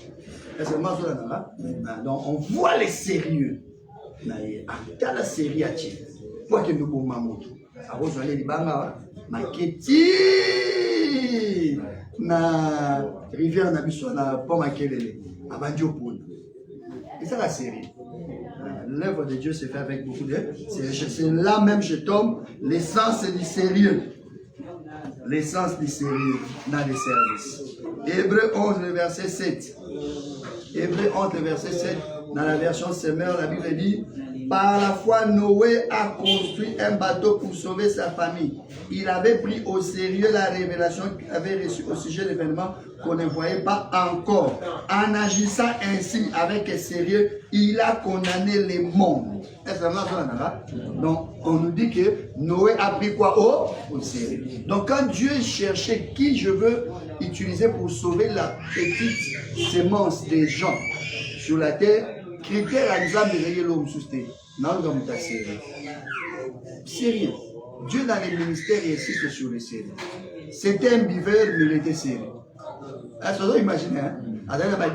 Est-ce que moi, donc, on voit les sérieux. Dans la série à Tchè, pour que nous pouvons m'amour. Alors, vous allez les banga, Maketi, na rivière Nabiso, na Pomakelele, à Bandiopun. Et ça, la série. L'œuvre de Dieu se fait avec beaucoup de sérieux. C'est là même je tombe l'essence du sérieux. L'essence du sérieux dans les services. Hébreu 11, le verset 7. Hébreu 11, le verset 7. Dans la version Semeur, la Bible dit: par la foi, Noé a construit un bateau pour sauver sa famille. Il avait pris au sérieux la révélation qu'il avait reçue au sujet d'événements qu'on ne voyait pas encore. En agissant ainsi avec sérieux, il a condamné le monde. Donc, on nous dit que Noé a pris quoi au sérieux. Donc, quand Dieu cherchait qui je veux utiliser pour sauver la petite sémence des gens sur la terre, critère à nous amener l'homme sous terre. Non, nous sérieux. Sérieux. Dieu dans les ministères insiste sur le sérieux. C'était un buveur, mais il était sérieux. Est-ce que vous imaginez?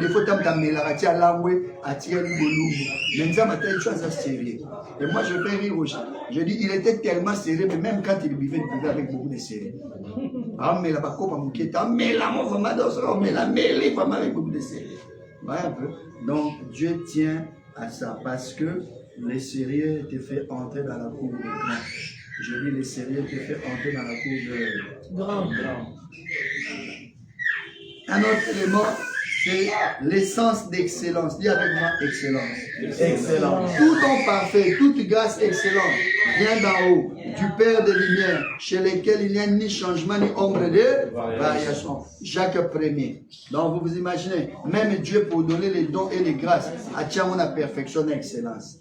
Des fois, tu as mis la tia langue, à tirer le boulot. Mais nous avons sérieux. Et moi, je fais rire aux gens. Je dis, il était tellement sérieux, mais même quand il buvait avec beaucoup de sérieux. Ah, mais là-bas, comme un bouquet, mais là, moi, vraiment, mais la mêlée, vraiment, avec beaucoup de sérieux. Voilà un peu. Donc, Dieu tient à ça parce que les sérieux te fait entrer dans la cour de grand. Je dis, les sérieux te fait entrer dans la cour de grand. Un autre élément, c'est l'essence d'excellence. Dis avec moi, excellence. Excellence. Tout don parfait, toute grâce excellente vient d'en haut, du Père des Lumières, chez lequel il n'y a ni changement ni ombre de variation. Jacques 1er. Donc vous imaginez, même Dieu pour donner les dons et les grâces, a tient la perfection et l'excellence.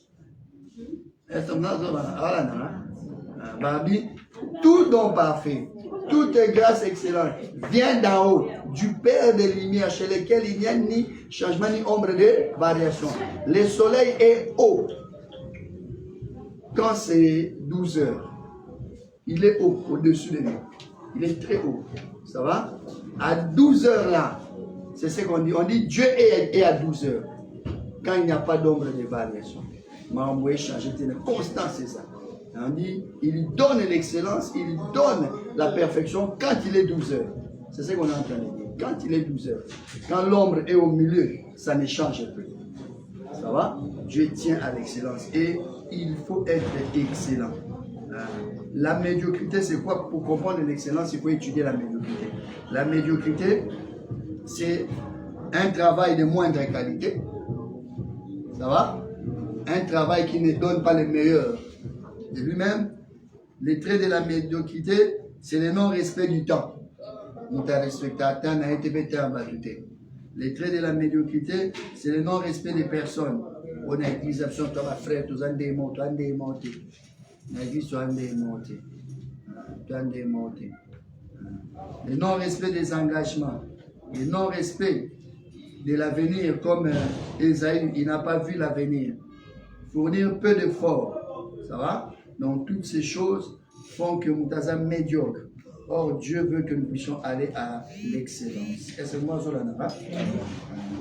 Tout don parfait, toute grâce excellente vient d'en haut, du Père des Lumières, chez lequel il n'y a ni changement ni ombre de variation. Le soleil est haut. Quand c'est 12 heures, il est haut, au-dessus de nous. Il est très haut. Ça va? À 12 heures là, c'est ce qu'on dit. On dit Dieu est à 12 heures. Quand il n'y a pas d'ombre de variation. Mais on peut changer de constant, c'est ça. On dit, il donne l'excellence, il donne la perfection quand il est 12 heures. C'est ce qu'on est en train de dire. Quand il est 12 heures. Quand l'ombre est au milieu, ça ne change plus. Ça va? Dieu tient à l'excellence. Et il faut être excellent. La médiocrité, c'est quoi? Pour comprendre l'excellence, il faut étudier la médiocrité. La médiocrité, c'est un travail de moindre qualité. Ça va? Un travail qui ne donne pas le meilleur de lui-même, Les traits de la médiocrité, c'est le non-respect du temps. Les traits de la médiocrité, c'est le non-respect des personnes. On a l'église, toi, ma frère, tu as démonté. L'église, tu as démonté. Le non-respect des engagements. Le non-respect de l'avenir, comme Esaïe, il n'a pas vu l'avenir. Fournir peu d'efforts. Ça va? Donc, toutes ces choses font que Moutaza médiocre. Or, Dieu veut que nous puissions aller à l'excellence. Est-ce que moi, je l'en ai?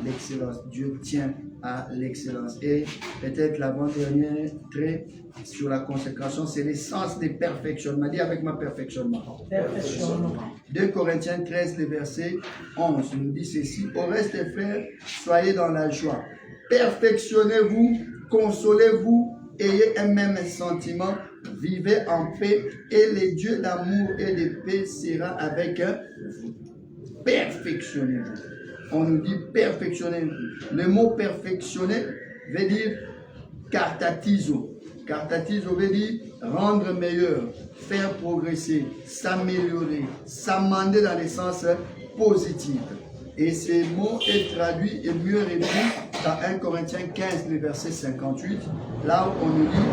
L'excellence. Dieu tient à l'excellence. Et peut-être l'avant-dernier trait sur la consécration, c'est l'essence des perfectionnements. Dis avec moi perfectionnement. Perfectionnement. 2 Corinthiens 13, le verset 11 nous dit ceci. Au reste, frères, soyez dans la joie. Perfectionnez-vous, consolez-vous, ayez un même sentiment, vivez en paix, et le Dieu d'amour et de paix sera avec vous. Perfectionnez-vous. On nous dit perfectionnez-vous. Le mot perfectionner veut dire cartatizo. Cartatizo veut dire rendre meilleur, faire progresser, s'améliorer, s'amender dans le sens positif. Et ce mot est traduit et mieux repris dans 1 Corinthiens 15, le verset 58, là où on nous dit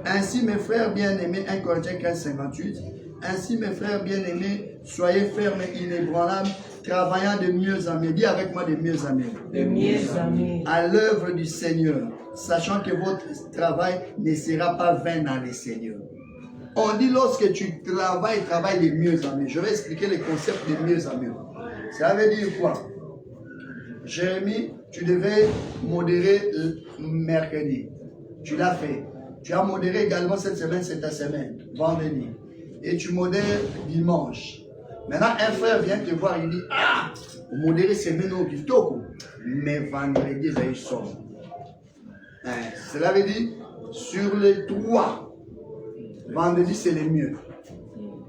ainsi mes frères bien-aimés, 1 Corinthiens 15, 58, ainsi mes frères bien-aimés, soyez fermes et inébranlables, travaillant de mieux en mieux. Dis avec moi de mieux en mieux. De mieux en mieux. À l'œuvre du Seigneur, sachant que votre travail ne sera pas vain dans le Seigneur. On dit lorsque tu travailles de mieux en mieux. Je vais expliquer le concept de mieux en mieux. Ça veut dire quoi? Jérémie, tu devais modérer mercredi. Tu l'as fait. Tu as modéré également cette semaine, c'est ta semaine, vendredi. Et tu modères dimanche. Maintenant, un frère vient te voir, il dit, ah, modérer c'est maintenant du toko. Mais vendredi, ils sont. Cela veut dire, sur les 3, vendredi, c'est le mieux.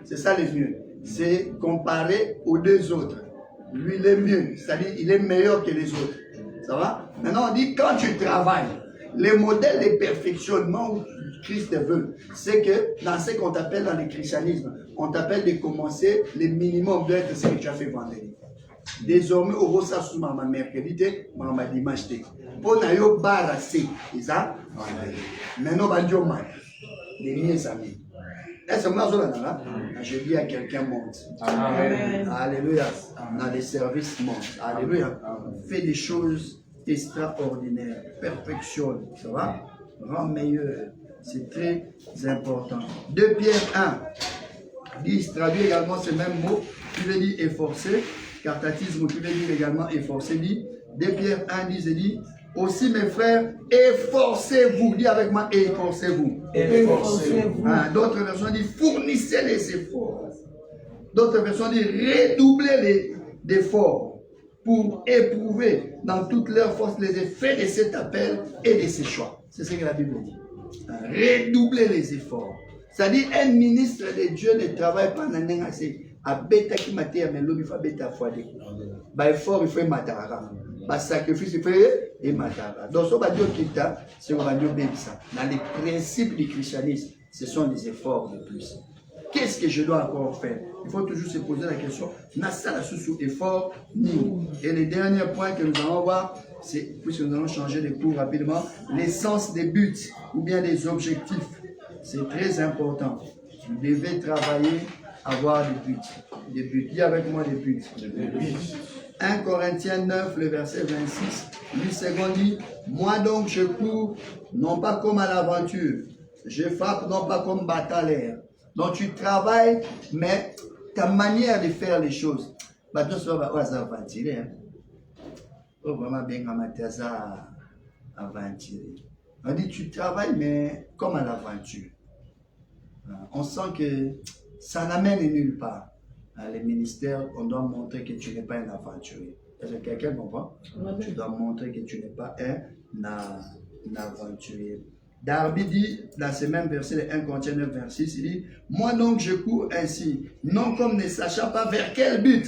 C'est ça le mieux. C'est comparé aux 2 autres. Lui, il est mieux. C'est-à-dire, il est meilleur que les autres. Ça va? Maintenant, on dit, quand tu travailles, le modèle de perfectionnement où Christ veut, c'est que dans ce qu'on t'appelle dans le christianisme, on t'appelle de commencer le minimum d'être ce que tu as fait vendredi. Désormais, au rosa sous ma mercredi, ma dimanche. Pour n'aller barrasser, c'est ça? Maintenant, on va les miens amis. Est-ce que je dis à quelqu'un monte. Amen. Alléluia. Dans les services monte. Alléluia. Fais des choses extraordinaires. Perfectionne. Ça va? Rends meilleur. C'est très important. 2 Pierre 1 dit, traduit également ce même mot, qui veut dire efforcer. Cartatisme qui veut dire également efforcer. Dit 2 Pierre 1 dit, aussi mes frères, efforcez-vous. Dis avec moi, efforcez-vous. Efforcez-vous. D'autres versions disent, fournissez les efforts. D'autres versions disent, redoublez les efforts pour éprouver dans toute leur force les effets de cet appel et de ces choix. C'est ce que la Bible dit. Redoubler les efforts. C'est-à-dire, un ministre de Dieu ne travaille pas dans un assez. À bêta qui m'a dit, mais l'homme, il faut bêta fois. Bah, effort, il faut matara. Bah, sacrifice, il faut matara. Donc, ce que je dis, c'est qu'on va dire ça. Dans les principes du christianisme, ce sont des efforts de plus. Qu'est-ce que je dois encore faire? Il faut toujours se poser la question. N'a-ça sous effort ni. Et le dernier point que nous allons voir, c'est, puisque nous allons changer de cours rapidement, l'essence des buts ou bien des objectifs. C'est très important. Vous devez travailler, avoir des buts. Des buts. Dis avec moi des buts. 1 Corinthiens 9, le verset 26. Lui second dit, moi donc je cours, non pas comme à l'aventure. Je frappe, non pas comme batailleur. Donc tu travailles, mais ta manière de faire les choses. Maintenant, ça va aventurer. Oh, vraiment bien ça aventurer. On dit tu travailles, mais comme à l'aventure. On sent que ça n'amène nulle part. Les ministères, on doit montrer que tu n'es pas un aventurier. Est-ce que quelqu'un comprend? Tu dois montrer que tu n'es pas un aventurier. Darby dit, dans ce même verset, 1 Corinthiens 9, 26, il dit, moi donc je cours ainsi, non comme ne sachant pas vers quel but.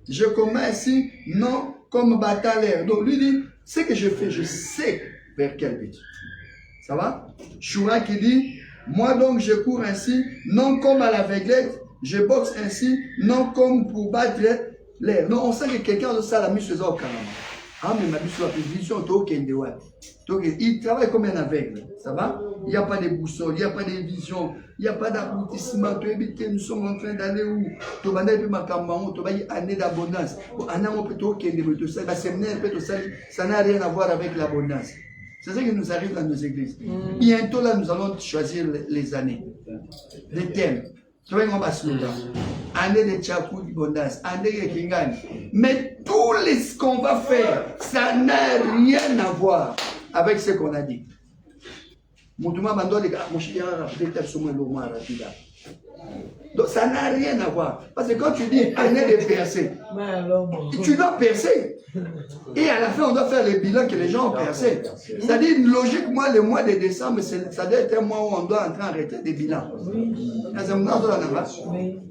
Je commets ainsi, non comme batailleur. Donc lui dit, ce que je fais, je sais vers quel but. Ça va? Choura qui dit, moi donc je cours ainsi, non comme à l'aveuglette, je boxe ainsi, non comme pour battre l'air. Non, on sait que quelqu'un de ça la mise au carrément. Ah, mais ma vision, il travaille comme un aveugle. Ça va? Il n'y a pas de boussole, il n'y a pas de vision, il n'y a pas d'aboutissement. Nous sommes en train d'aller où? Tu vas aller année d'abondance. Ça n'a rien à voir avec l'abondance. C'est ça qui nous arrive dans nos églises. Bientôt, là, nous allons choisir les années, les thèmes. Tu vois, on va se lever. Année de Tchakou d'abondance, année de Kingani. Mais tout ce qu'on va faire, ça n'a rien à voir avec ce qu'on a dit. Donc ça n'a rien à voir. Parce que quand tu dis année de percer, tu dois percer. Et à la fin, on doit faire le bilan que les gens ont percé. C'est-à-dire, logiquement, le mois de décembre, ça doit être un mois où on doit entrer en retraite des bilans.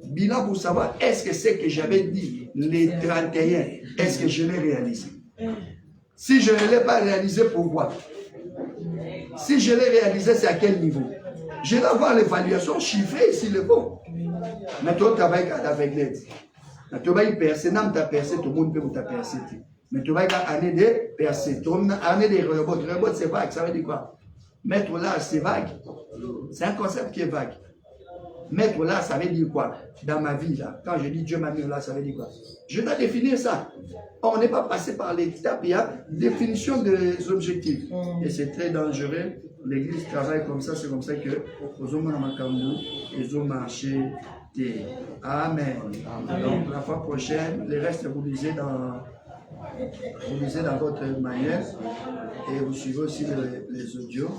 Bilan pour savoir est-ce que c'est que j'avais dit les 31, est-ce que je l'ai réalisé? Si je ne l'ai pas réalisé, pourquoi? Si je l'ai réalisé, c'est à quel niveau? Je dois avoir l'évaluation chiffrée s'il est bon. Mais toi, tu travailles avec l'aide. Tu vas y percer, non, tu as percé, tout le monde peut t'a percé. Mais tu vas y année de percer, année de rebond. Rebond, c'est vague, ça veut dire quoi? Mettre là, c'est vague. C'est un concept qui est vague. Mettre là, ça veut dire quoi? Dans ma vie, là, quand je dis Dieu m'a mis là, ça veut dire quoi? Je dois définir ça. On n'est pas passé par l'étape, il y a définition des objectifs. Et c'est très dangereux. L'église travaille comme ça, c'est comme ça que les hommes ils ont marché. Amen. Donc la fois prochaine, le reste vous lisez dans votre manière et vous suivez aussi les audios.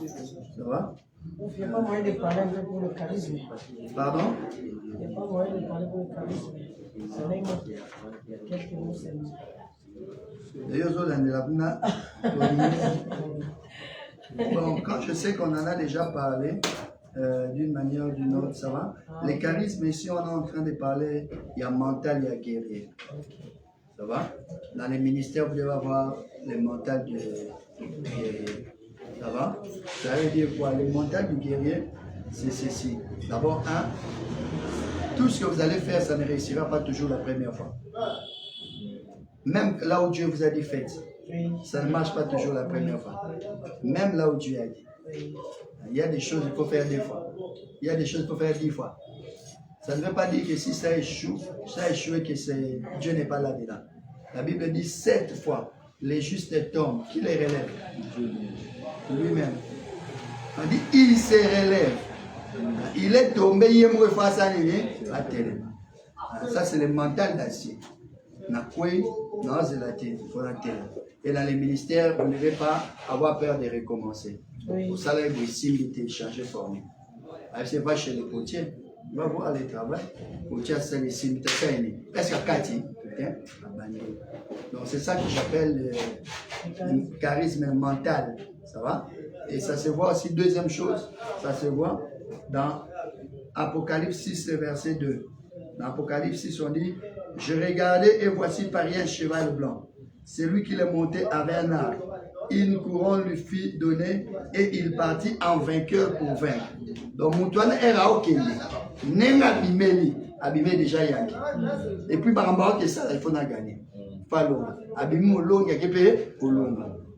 Ça va? Il n'y a pas moyen de parler un peu pour le charisme. Pardon? Il n'y a pas moyen de parler pour le charisme. Ce n'est que quelques mots seulement. Bon, quand je sais qu'on en a déjà parlé d'une manière ou d'une autre, ça va. Les charismes, ici, on est en train de parler, il y a mental, il y a guerrier. Ça va? Dans les ministères, vous devez avoir le mental du guerrier. Ça va? Ça veut dire quoi? Le mental du guerrier, c'est ceci. D'abord, tout ce que vous allez faire, ça ne réussira pas toujours la première fois. Même là où Dieu vous a dit faites, ça ne marche pas toujours la première fois. Même là où Dieu a dit. Il y a des choses qu'il faut faire 2 fois. Il y a des choses qu'il faut faire 10 fois. Ça ne veut pas dire que si ça échoue et que Dieu n'est pas là-dedans. La Bible dit 7 fois, les justes tombent. Qui les relève? Lui-même. On dit, il se relève. Il est tombé, il est mort face à lui, à terre. Ça, c'est le mental d'acier. Et dans les ministères, vous ne devez pas avoir peur de recommencer. Au salaire, vous ici, changer formé. C'est pas chez les potiers. Il va voir le travail. Potier, c'est les signes. Est-ce qu'il y a Cathy? Donc, c'est ça que j'appelle le charisme mental. Ça va? Et ça se voit aussi, deuxième chose, ça se voit dans Apocalypse 6, verset 2. Dans Apocalypse 6, on dit, je regardais et voici pareil un cheval blanc. Celui qui le montait avait un arc. Une couronne lui fut donnée et il partit en vainqueur pour vaincre. Donc, Moutouane era ok. Nenga bimeli, abimé déjà Yangi. Et puis, par rapport à ça, il faut gagner. Fallo. Abimé au long, il y a quelqu'un au long.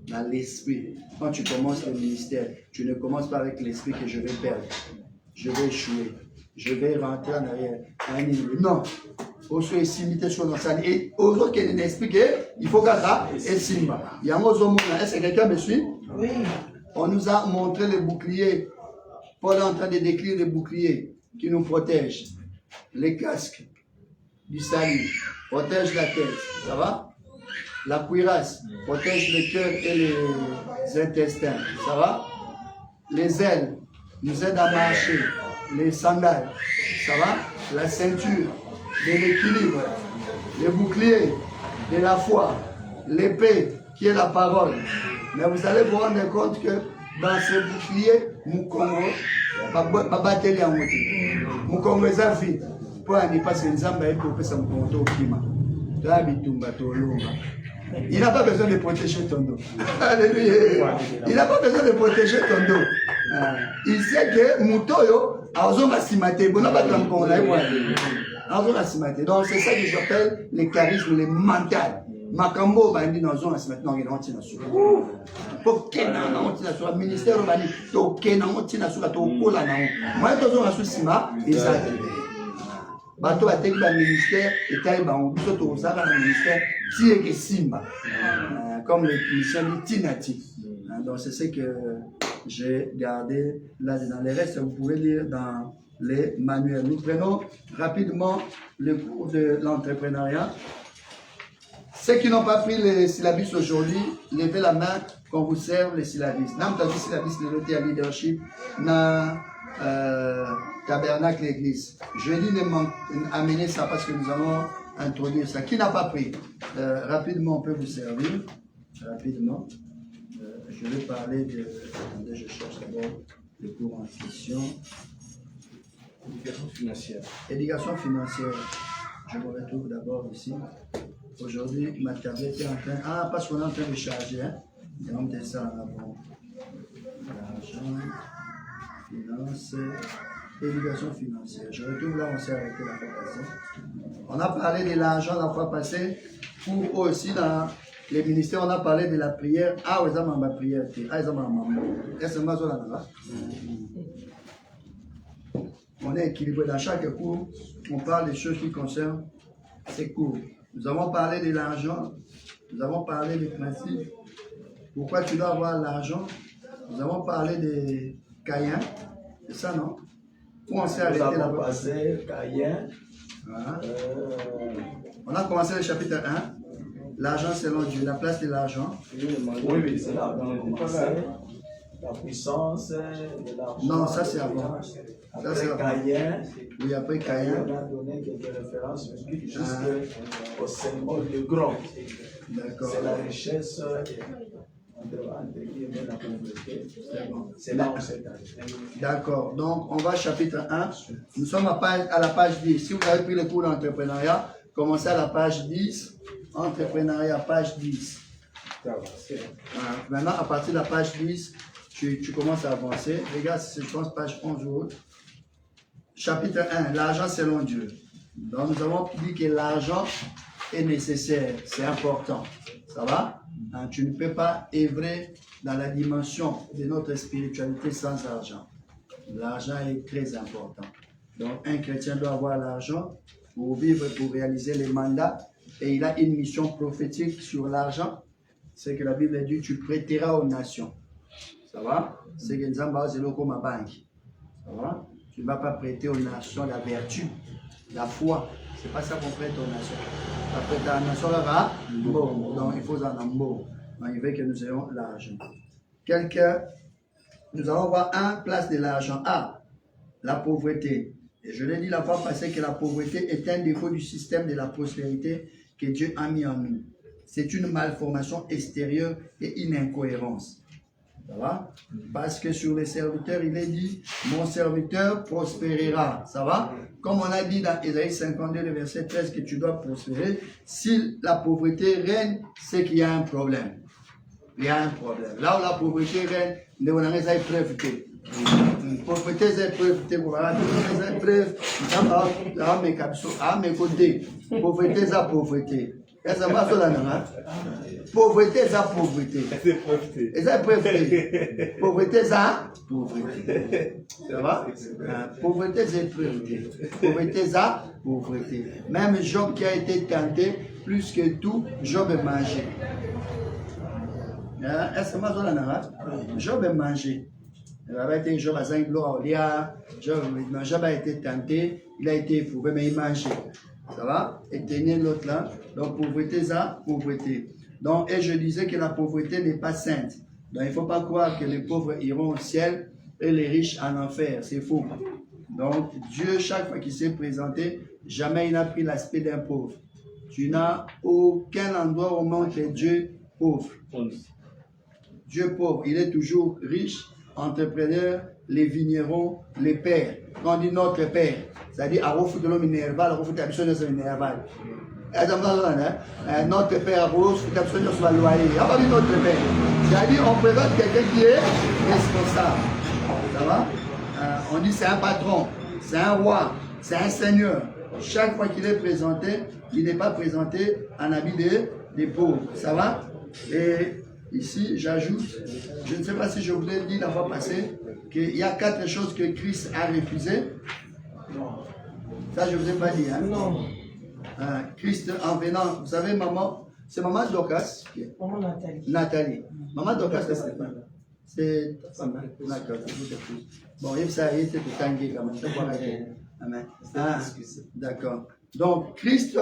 Dans l'esprit. Quand tu commences le ministère, tu ne commences pas avec l'esprit que je vais perdre. Je vais échouer. Je vais rentrer en arrière. Non. Et aux autres qui expliquent, il faut qu'à ça, et Simba. Il y a un autre monde. Est-ce que quelqu'un me suit? Oui. On nous a montré les boucliers. Paul est en train de décrire les boucliers qui nous protègent. Les casques du salut protègent la tête. Ça va? La cuirasse protège le cœur et les intestins. Ça va? Les ailes nous aident à marcher. Les sandales. Ça va? La ceinture de l'équilibre. Les boucliers de la foi. L'épée qui est la parole. Mais vous allez vous rendre compte que dans ces boucliers, Moukongo, Moukongo est à vie. Pour aller passer une zambe et pour passer mon compte au climat. Il n'a pas besoin de protéger ton dos. Alléluia. Il n'a pas besoin de protéger ton dos. Il sait que Moutoyo a besoin de bon, donc c'est ça que j'appelle les charismes, les mentales. Makambo va dire dans zone maintenant il rentre dans sous. Pour Kenan rentre dans sous ministère va dire to Kenan rentre dans sous to kola na. Moi to zone sous sima exact. Bato a tek ba ministère et taille ba on biso to ça dans le ministère tie que simba. Comme les missions de Tinati. Donc c'est ce que j'ai gardé là dans les restes vous pouvez lire dans les manuels. Nous prenons rapidement le cours de l'entrepreneuriat. Ceux qui n'ont pas pris les syllabus aujourd'hui, levez la main qu'on vous serve les syllabus. Nous avons vu syllabus de à leadership dans tabernacle l'église. Je dis amener ça parce que nous allons introduire ça. Qui n'a pas pris rapidement, on peut vous servir. Rapidement. Je vais parler de... Attendez, je cherche d'abord le cours en question. Éducation financière. Éducation financière. Je me retrouve d'abord ici. Aujourd'hui, ma tablette est en train... Ah, parce qu'on est en train de charger. Hein? Donc, c'est ça là bon. L'argent, finance, éducation financière. Je retrouve là, on s'est arrêté la fois passée. On a parlé de l'argent la fois passée. Pour aussi, dans les ministères, on a parlé de la prière. Ah, vous avez ma prière. Ah, vous avez ma maman. Est-ce que vous avez là? On est équilibré dans chaque cours. On parle des choses qui concernent ces cours. Nous avons parlé de l'argent. Nous avons parlé des principes. Pourquoi tu dois avoir l'argent? Nous avons parlé des Caïens. C'est ça, non? Où on s'est arrêté là-bas? Nous avons passé Caïen. Voilà. On a commencé le chapitre 1. L'argent selon Dieu. La place de l'argent. Oui, c'est là. On a commencé. La puissance de l'argent. Non, ça c'est avant. Après Caïen. Oui, après Caïen. On a donné quelques références jusqu'au symbole de grand. D'accord. C'est la richesse entre guillemets la pauvreté. C'est là où c'est arrivé. D'accord. Donc, on va au chapitre 1. Nous sommes à la page 10. Si vous avez pris le cours d'entrepreneuriat, commencez à la page 10. Entrepreneuriat, page 10. Maintenant, à partir de la page 10, tu commences à avancer. Regarde, je pense page 11 ou autre. Chapitre 1, l'argent selon Dieu. Donc, nous avons dit que l'argent est nécessaire, c'est important. Ça va? Hein, tu ne peux pas œuvrer dans la dimension de notre spiritualité sans argent. L'argent est très important. Donc, un chrétien doit avoir l'argent pour vivre, pour réaliser les mandats. Et il a une mission prophétique sur l'argent. C'est que la Bible dit, tu prêteras aux nations. Ça va? C'est que nous avons comme ma banque. Ça va? Tu ne vas pas prêter aux nations la vertu, la foi. Ce n'est pas ça qu'on prête aux nations. La prête à la nation là, bon, donc il faut en amour. Donc il veut que nous ayons l'argent. Quelqu'un, nous allons voir un place de l'argent. Ah, la pauvreté. Et je l'ai dit la fois passée que la pauvreté est un défaut du système de la prospérité que Dieu a mis en nous. C'est une malformation extérieure et une incohérence. Ça va? Parce que sur les serviteurs, il est dit, mon serviteur prospérera. Ça va? Comme on a dit dans Ésaïe 52, le verset 13, que tu dois prospérer. Si la pauvreté règne, c'est qu'il y a un problème. Il y a un problème. Là où la pauvreté règne, nous avons des preuves. Pauvreté, c'est preuve. Pauvreté, c'est pauvreté. Est-ce que ça va? Pauvreté, c'est pauvreté. C'est pauvreté. Pauvreté, c'est pauvreté. Ça va? Pauvreté, c'est pauvreté. Pauvreté, c'est pauvreté. Même Job qui a été tenté, plus que tout, Job a mangé. Est-ce que ça va? Job a mangé. Job a 5 gloires. Job a été tenté, il a été éprouvé, mais il mangeait. Ça va? Et tenir l'autre là. Donc, pauvreté, ça, pauvreté. Donc, et je disais que la pauvreté n'est pas sainte. Donc, il ne faut pas croire que les pauvres iront au ciel et les riches en enfer. C'est faux. Donc, Dieu, chaque fois qu'il s'est présenté, jamais il n'a pris l'aspect d'un pauvre. Tu n'as aucun endroit au monde que Dieu pauvre. Dieu pauvre, il est toujours riche, entrepreneur, les vignerons, les pères. Quand on dit notre père, c'est-à-dire à refout de l'homme énerval, à refout de l'homme énerval. Notre père, à refout de l'homme loyer. On va dire notre père. C'est-à-dire on présente quelqu'un qui est responsable. Ça va? On dit c'est un patron, c'est un roi, c'est un seigneur. Chaque fois qu'il est présenté, il n'est pas présenté en habit des pauvres. Ça va? Et ici, j'ajoute, je ne sais pas si je vous l'ai dit la fois passée, qu'il y a 4 choses que Christ a refusées. Ça, je ne vous ai pas dit. Hein? Non. Christ, en venant, vous savez, maman, c'est maman Dorcas. Maman Nathalie. Nathalie. Maman Dorcas, c'est pas. C'est ta femme. D'accord. Bon, il ça a été tout tangué quand même. Amen. D'accord. Donc, Christ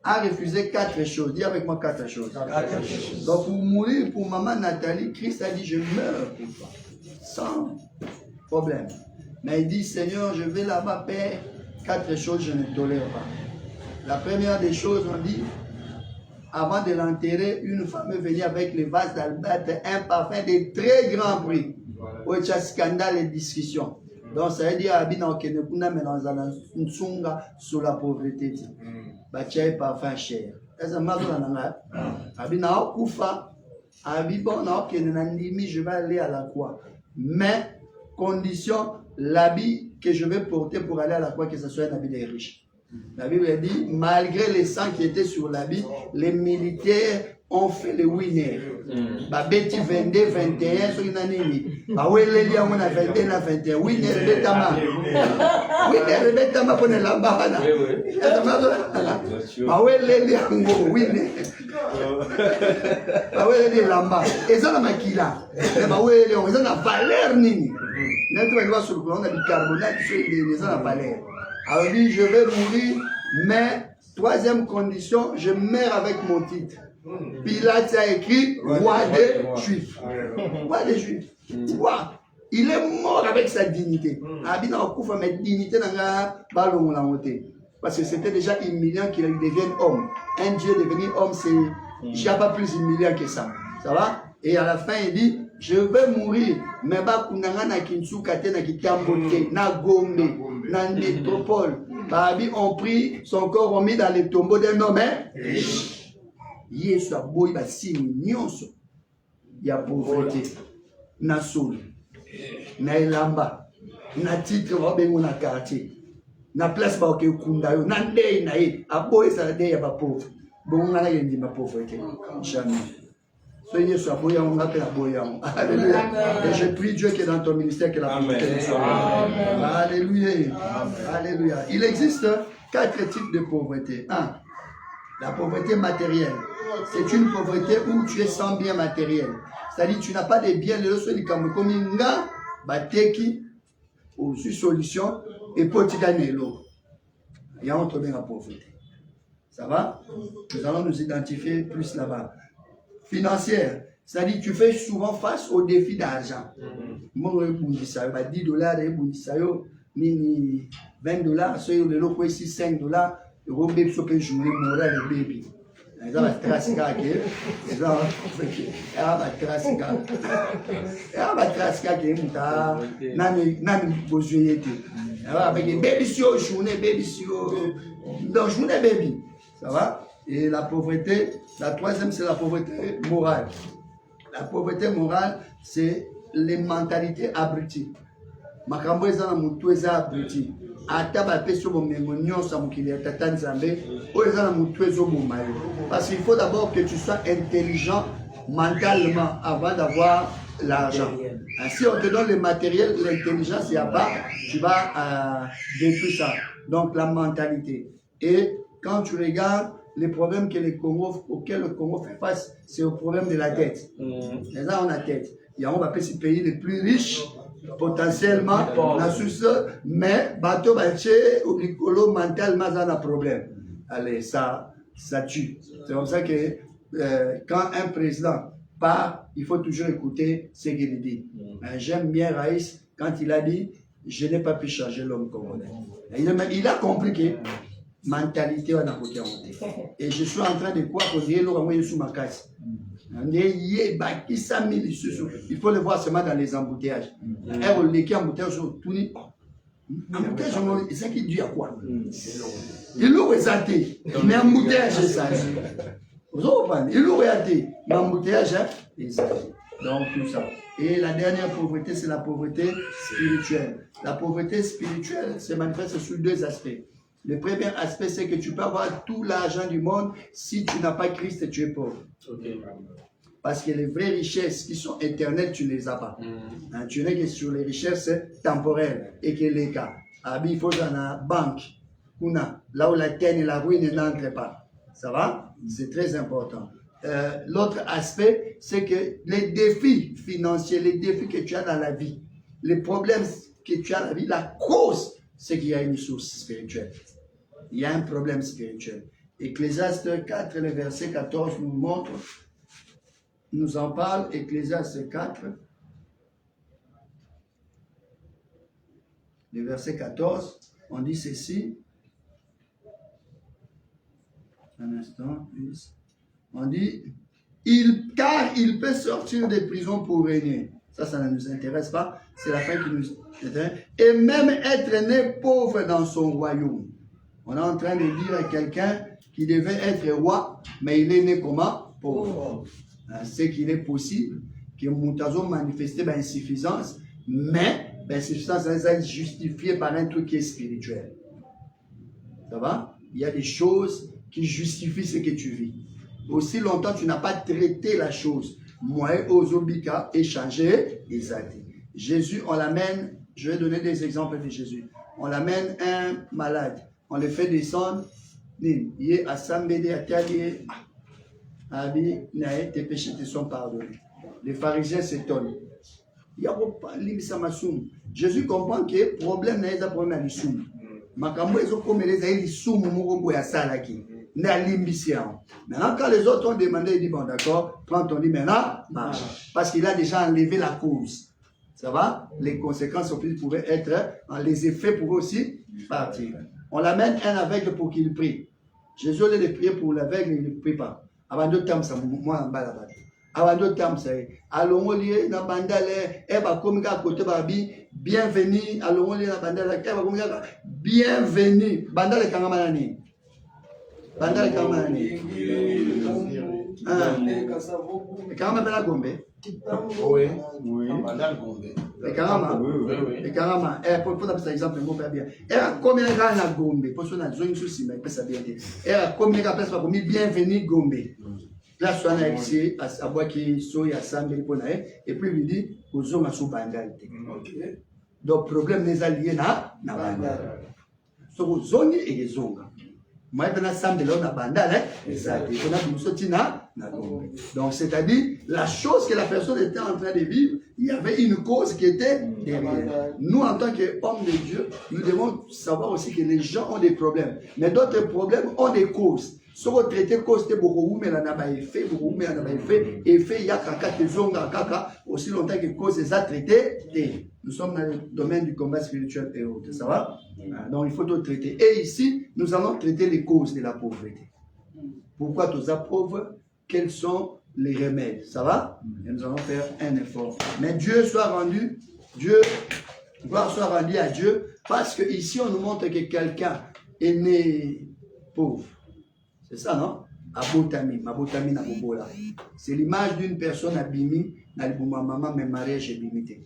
a refusé 4 choses. Dis avec moi 4 choses. Donc, pour mourir pour maman Nathalie, Christ a dit, je meurs pour toi. Sans problème. Mais il dit, Seigneur, je vais là-bas, Père. 4 choses, je ne tolère pas. La première des choses, on dit, avant de l'enterrer, une femme est venue avec les vases d'albâtre, un parfum de très grand prix. Où il y a scandale et discussion. Donc, ça veut dire, Abina Okenekuna, mais dans un tsunga sur la pauvreté. Bachai parfum cher. Est-ce que je Abina Okufa, Abibon Okenenandimi, je vais aller à la croix. Mais, condition, l'habit que je vais porter pour aller à la croix, que ce soit un habit des riches. La Bible dit, malgré les sangs qui étaient sur l'habit, les militaires ont fait le winner. Babeti 22, 21, sur une année. Baweleli on a 22 na 21. Winner betama. Winner betama pour ne lambana. Baweleli ngo winner. Baweleli lamba. Et ça la makila. Mais baweleli on a valeur nini. Notre loi sur le plan, on a du carbonate, les gens la valeur. Alors dit, je vais mourir, mais troisième condition, je meurs avec mon titre. Pilate a écrit roi des Juifs. Roi des Juifs. Roi. Il est mort avec sa dignité. Abina Okufa, mais dignité n'a pas la montée. Parce que c'était déjà humiliant qu'il devienne homme. Un Dieu devenu homme, c'est. Il n'y a pas plus humiliant que ça. Ça va? Et à la fin, il dit, je vais mourir, mais ba kunanga na Kinsuka te na Kitambote, na Gombe, na métropole. Babi ont pris son corps, ont mis dans les tombeaux d'un homme riche. Yesu a boy ba signe nyonso. Ya pauvreté. Na solo. Na elamba. Na titre wa bengo na quartier. Na place ba ke kunda yo, na ndey na ye. A boy sa ndey ya ba pauvre. Bon na yendi ma pauvreté. Jamais. Soyez sur Aboya, on appelle Aboya. Alléluia. Et je prie Dieu qui est dans ton ministère, que la pauvreté soit. Alléluia. Alléluia. Il existe 4 types de pauvreté. 1. La pauvreté matérielle. C'est une pauvreté où tu es sans bien matériel. C'est-à-dire tu n'as pas de biens, le sol comme Kominga, Bateki, ou solution, et Potiganelo. Il y a entre bien la pauvreté. Ça va? Nous allons nous identifier plus là-bas. Financière, c'est-à-dire tu fais souvent face aux défis d'argent. Moi, $10, ni $20, soyez le lot ici $5, euro baby so que jouer moral le baby. Ils ont la trace carré, ils ont la trace carré. Et la trace carré, muta, nani bozué te. Avec baby sio journée baby sio, donc journée baby, ça va? Et la pauvreté, la troisième, c'est la pauvreté morale. La pauvreté morale, c'est les mentalités abruties. Makambo eza na mutu eza abruti. Ata ba peso bo memonyo sa mukili tata nzambe, o eza na mutu ezo bomayo. Parce qu'il faut d'abord que tu sois intelligent mentalement avant d'avoir l'argent. Si on te donne le matériel, l'intelligence, il n'y a pas, tu vas détruire ça. Donc la mentalité. Et quand tu regardes les problèmes auxquels le Congo fait face, c'est le problème de la dette. Et là, on a tête. Il y a, on va appeler ces pays les plus riches, potentiellement, mais bateau baché ou licolo mentalement, ça a un problème. Allez, ça tue. C'est comme ça que quand un président part, il faut toujours écouter ce qu'il dit. J'aime bien Raïs quand il a dit, je n'ai pas pu changer l'homme congolais. Il a compris que mentalité on a côté et je suis en train de quoi que j'ai l'oreille sous ma casse. Il faut le voir seulement dans les embouteillages. Les embouteillages sont tous les embouteillages, c'est ça qui dit à quoi? Il l'aurait raté, mais embouteillage c'est ça. Vous comprenez? Il l'aurait raté, mais embouteillage c'est ça. Donc tout ça. Et la dernière pauvreté, c'est la pauvreté spirituelle. La pauvreté spirituelle se manifeste sous deux aspects. Le premier aspect, c'est que tu peux avoir tout l'argent du monde. Si tu n'as pas Christ, tu es pauvre. Okay. Parce que les vraies richesses qui sont éternelles, tu ne les as pas. Hein, tu n'es que sur les richesses temporelles. Et que les cas. Il faut dans la banque. Là où la terre et la ruine n'entrent pas. Ça va? C'est très important. L'autre aspect, c'est que les défis financiers, les défis que tu as dans la vie, les problèmes que tu as dans la vie, la cause, c'est qu'il y a une source spirituelle. Il y a un problème spirituel. Ecclésiaste 4, le verset 14 nous montre, nous en parle, Ecclésiaste 4, le verset 14, on dit ceci. Un instant, on dit, car il peut sortir des prisons pour régner. Ça ne nous intéresse pas. C'est la fin qui nous intéresse. Et même être né pauvre dans son royaume. On est en train de dire à quelqu'un qui devait être roi, mais il est né comment? Pauvre. C'est qu'il est possible que Moutazo manifeste insuffisance, mais l'insuffisance est justifiée par un truc qui est spirituel. Ça va? Il y a des choses qui justifient ce que tu vis. Aussi longtemps tu n'as pas traité la chose, moi Ozobika échanger les actes. Jésus, on l'amène, je vais donner des exemples de Jésus. On l'amène un malade, on le fait descendre, il est à Sambédé, à Talié, tes péchés te sont pardonnés. Les pharisiens s'étonnent. Jésus comprend que le problème n'est pas problème à l'issoum. Makambo ezo comme les aïe l'issoum mourobo ya salaki. Maintenant, quand les autres ont demandé, il dit, bon d'accord, prends ton lit maintenant, marche. Parce qu'il a déjà enlevé la cause. Ça va? Les conséquences pouvaient être, les effets pouvaient aussi partir. On l'amène un aveugle pour qu'il prie. Jésus allait le prier pour l'aveugle, il ne prie pas. Avant deux temps, ça moi en bas là-bas. Avant deux temps, ça est. Allons au lieu, dans bandale, et va comme à côté babi, bienvenue, allons au lieu, dans bandale, et va comme bienvenue, bandale kangamanani. Bandale kangamanani. Kangamana Gombe. Oui. Bandale Gombe. Et Karama, et Karama, pour par exemple, mon père bien. Et combien de gens à Gombe, pour son zone souci, mais peut ça bien dire. Et combien de place pour bienvenue Gombe. Là, soit on a ici à bois qui soy à Sambé pour et puis il dit aux hommes à sous bandal. Donc problème les alliés na bandal. So zone et les zones. Moi, je suis de l'homme à bandal, donc, c'est-à-dire, la chose que la personne était en train de vivre, il y avait une cause qui était derrière. Nous, en tant qu'hommes de Dieu, nous devons savoir aussi que les gens ont des problèmes. Mais d'autres problèmes ont des causes. Si vous traitez cause de beaucoup, mais il y a effet, effet, il y a kaka, aussi longtemps que cause est traitée. Nous sommes dans le domaine du combat spirituel et autres. Ça va? Donc il faut tout traiter. Et ici, nous allons traiter les causes de la pauvreté. Pourquoi tous les pauvres? Quels sont les remèdes? Ça va? Et nous allons faire un effort. Mais Dieu soit rendu, gloire soit rendue à Dieu, parce que ici on nous montre que quelqu'un est né pauvre. C'est ça, non? Abotami, Mabotami Nabobola. C'est l'image d'une personne abîmée, dans le maman, mais mariage est limité.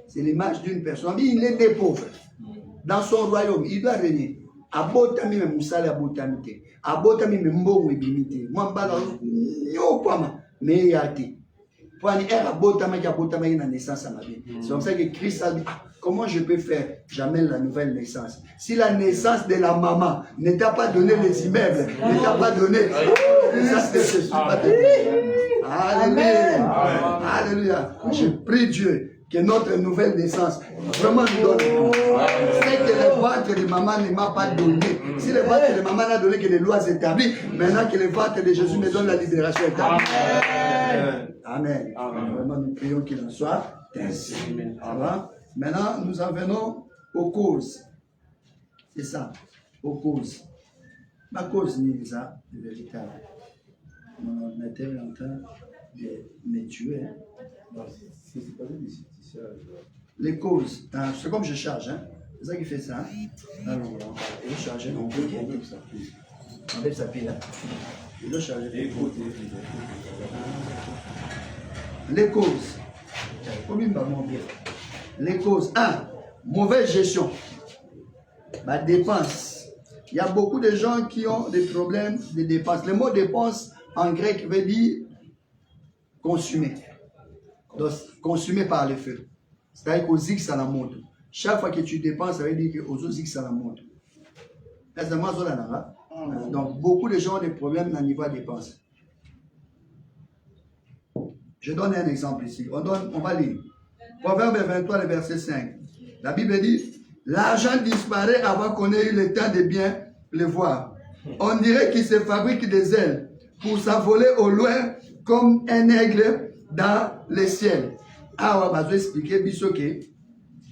C'est l'image d'une personne. Il est né pauvre. Dans son royaume, il doit régner. Abotami, mais Moussala Abotamité. Abotami, mais Mbongo est limité. Moi, mais il y a été. Pour aller à Abotami, il y a Abotami dans la naissance à ma vie. C'est comme ça que Christ a dit, comment je peux faire? J'amène la nouvelle naissance. Si la naissance de la maman ne t'a pas donné les immeubles, ne t'a pas donné ça ne se pas donné. Alléluia. Alléluia. Je prie Dieu que notre nouvelle naissance vraiment nous donne. C'est que le ventre de maman ne m'a pas donné. Si le ventre de maman n'a donné que les lois établies, maintenant que le ventre de Jésus me donne la libération établie. Amen. Vraiment, nous prions qu'il en soit ainsi. Maintenant, nous en venons aux causes. C'est ça, aux causes. Ma cause n'est pas véritable. Mon intérêt est en train de me tuer. Les causes, c'est comme je charge. Hein? C'est ça qui fait ça. Alors, il doit charger. On peut gagner ça. On enlève sa pile. Il doit charger. Les causes. Les causes. 1. Mauvaise gestion. La dépense. Il y a beaucoup de gens qui ont des problèmes de dépenses. Le mot dépense en grec veut dire consumer. Donc, consumer par le feu. C'est-à-dire qu'au zig, ça la monte. Chaque fois que tu dépenses, ça veut dire qu'aux autres zig, ça la monte. Donc, beaucoup de gens ont des problèmes au niveau de dépenses. Je donne un exemple ici. On va lire. Proverbe 23, le verset 5. La Bible dit, l'argent disparaît avant qu'on ait eu le temps de bien le voir. On dirait qu'il se fabrique des ailes pour s'envoler au loin comme un aigle dans le ciel. Ah, on va expliquer, bisoké.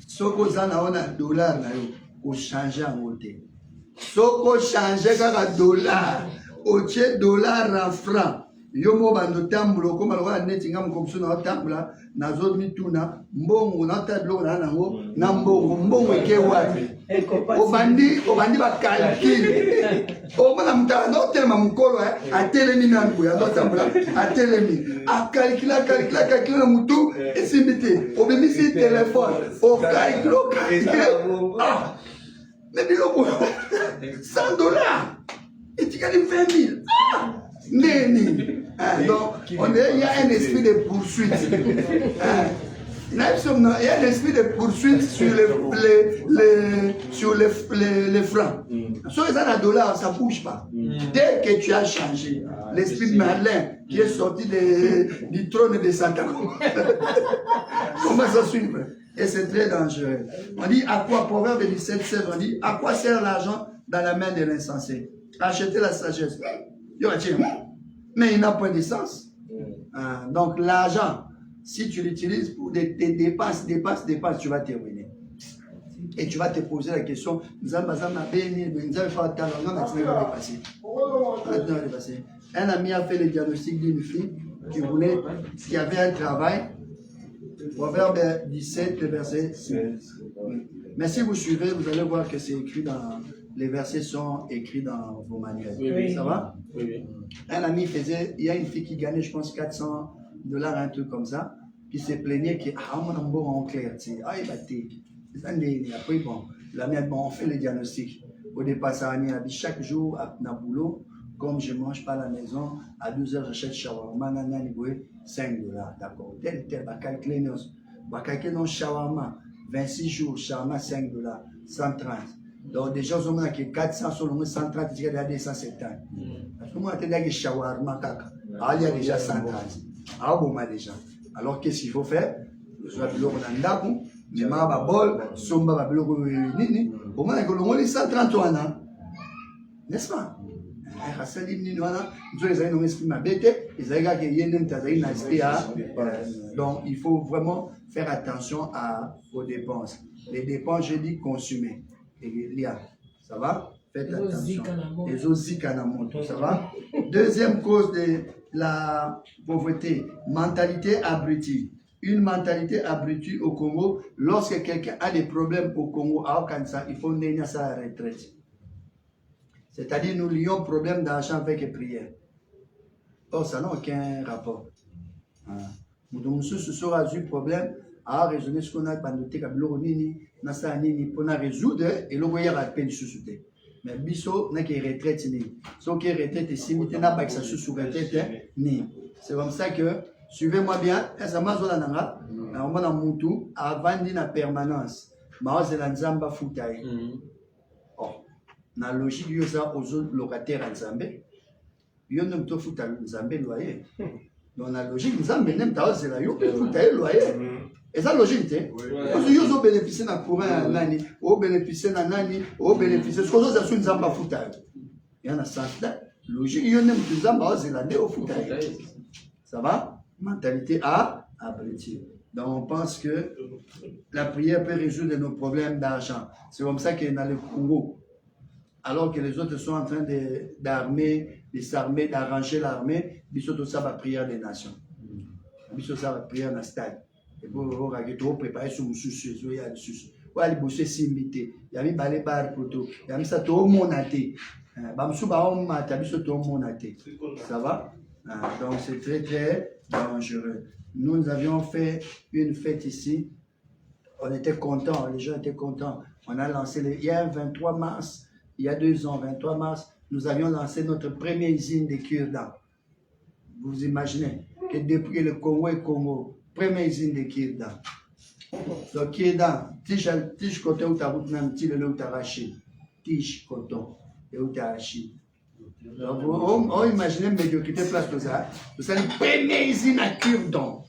Soko zana on a dollar na yo, au changer en côté. Soko changer kaka dollar, au tché dollar en franc. Yo mo bando tambulo comme alors neti ngam comme ça na tambula na zo mituna mbongo na tablo na nango na mbongo ke wapi obandi ba calcul o mana mta no tellement mukolo a telemi na ngo ya no tambula a telemi a calcula na mutu esimite obemisi téléphone o calcul ah mais bilo $100 et tu gagnes 20 000 ah Néni. Donc, il y a un esprit de poursuite. Il y a un esprit de poursuite sur les francs. Sur les $, ça ne bouge pas. Dès que tu as changé, l'esprit de Merlin qui est sorti du trône de Satan, comment ça suit? Et c'est très dangereux. On dit à quoi, Proverbe 17, on dit à quoi sert l'argent dans la main de l'insensé? Acheter la sagesse. Mais il n'a pas de sens. Donc l'argent, si tu l'utilises pour des dépenses, tu vas terminer. Et tu vas te poser la question, un ami a fait le diagnostic d'une fille qui avait un travail. Proverbe 17, verset 6. Mais si vous suivez, vous allez voir que c'est écrit dans... Les versets sont écrits dans vos manuels. Oui. Ça va? Oui. Un ami faisait, il y a une fille qui gagnait, je pense, $400, un truc comme ça, qui se plaignait que, mon amour en clair, tu sais, il va t'aider. Après, bon, l'ami a dit, bon, on fait le diagnostic. Au départ, ça a dit, chaque jour, à boulot, comme je ne mange pas à la maison, à 12h, j'achète shawarma, $5. D'accord. Tel, va calculer nos shawarma, 26 jours, shawarma, $5, 130. Donc, des gens ont dit que 400 sur le moins 130, il y a 270. Parce que moi, je suis shawarma, il y a déjà 130. Ah bon, déjà. Alors, qu'est-ce qu'il faut faire? Je vais vous dire, je vais vous bol, somba ba biloko nini. Au moins, que le 130 wana. N'est-ce pas? Rasali nini wana, nous les avons esprit ma bête, les avons que yenem tazaï na SPA. Donc, il faut vraiment faire attention aux dépenses. Les dépenses, je dis consommer. Ça va? Faites attention. Les ozikanamoto, ça va? Deuxième cause de la pauvreté, mentalité abrutie. Une mentalité abrutie au Congo, lorsque quelqu'un a des problèmes au Congo, il faut mener ça à la retraite. C'est-à-dire, nous lions problème d'argent avec les prières. Or, ça n'a aucun rapport. Nous avons eu problème à raisonner ce qu'on a bandoté comme l'oronini, nasa nini pour résoudre et le voyer à peine sous-souté. Mais biso n'a que retraite ni. Sauf que retraite est simité n'a pas que ça sous-retraite ni. C'est comme ça que suivez-moi bien. Ça m'a zola nanga. On a mutu avant d'une permanence. Mais c'est l'ensemble foutaille. Oh, na logique yo ça aux autres locataires ensemble. Yo ne me fouta ensemble loyer. Dans la logique nous avons même ta c'est là yo foutaille loyer. Et ça logique hein. Parce que yo bénéficier na courant nani, au bénéficier na nani, au bénéficier ce que nous avons nous avons foutaille. Il y en a ça logique yo ne me zamba c'est là au foutaille. Ça va? Mentalité abrutie. Donc on pense que la prière peut résoudre nos problèmes d'argent. C'est comme ça qu'il y a dans le Congo. Alors que les autres sont en train d'armer, de s'armer, d'arranger l'armée, ils sont tous à la prière des nations. Ils sont à la prière dans le stade. Et pour préparer ce souci, il y a des soucis. Il y a des bosses similité. Il y a des balais bar poto. Il y a des ça tout monaté. Bamsou baom mata biso tout monaté. Ça va? Donc c'est très très dangereux. nous avions fait une fête ici. On était contents, les gens étaient contents. On a lancé, il y a un 23 mars, il y a 2 ans, 23 mars, nous avions lancé notre première usine de cure-dents. Vous imaginez que depuis le Congo et Congo, première usine de cure-dents. Donc, cure-dents, tige coton ou ta route même, tige le ou ta rachis. Tige coton et ou ta rachis. On imagine une médiocrité place de ça. C'est la première usine à cure-dents.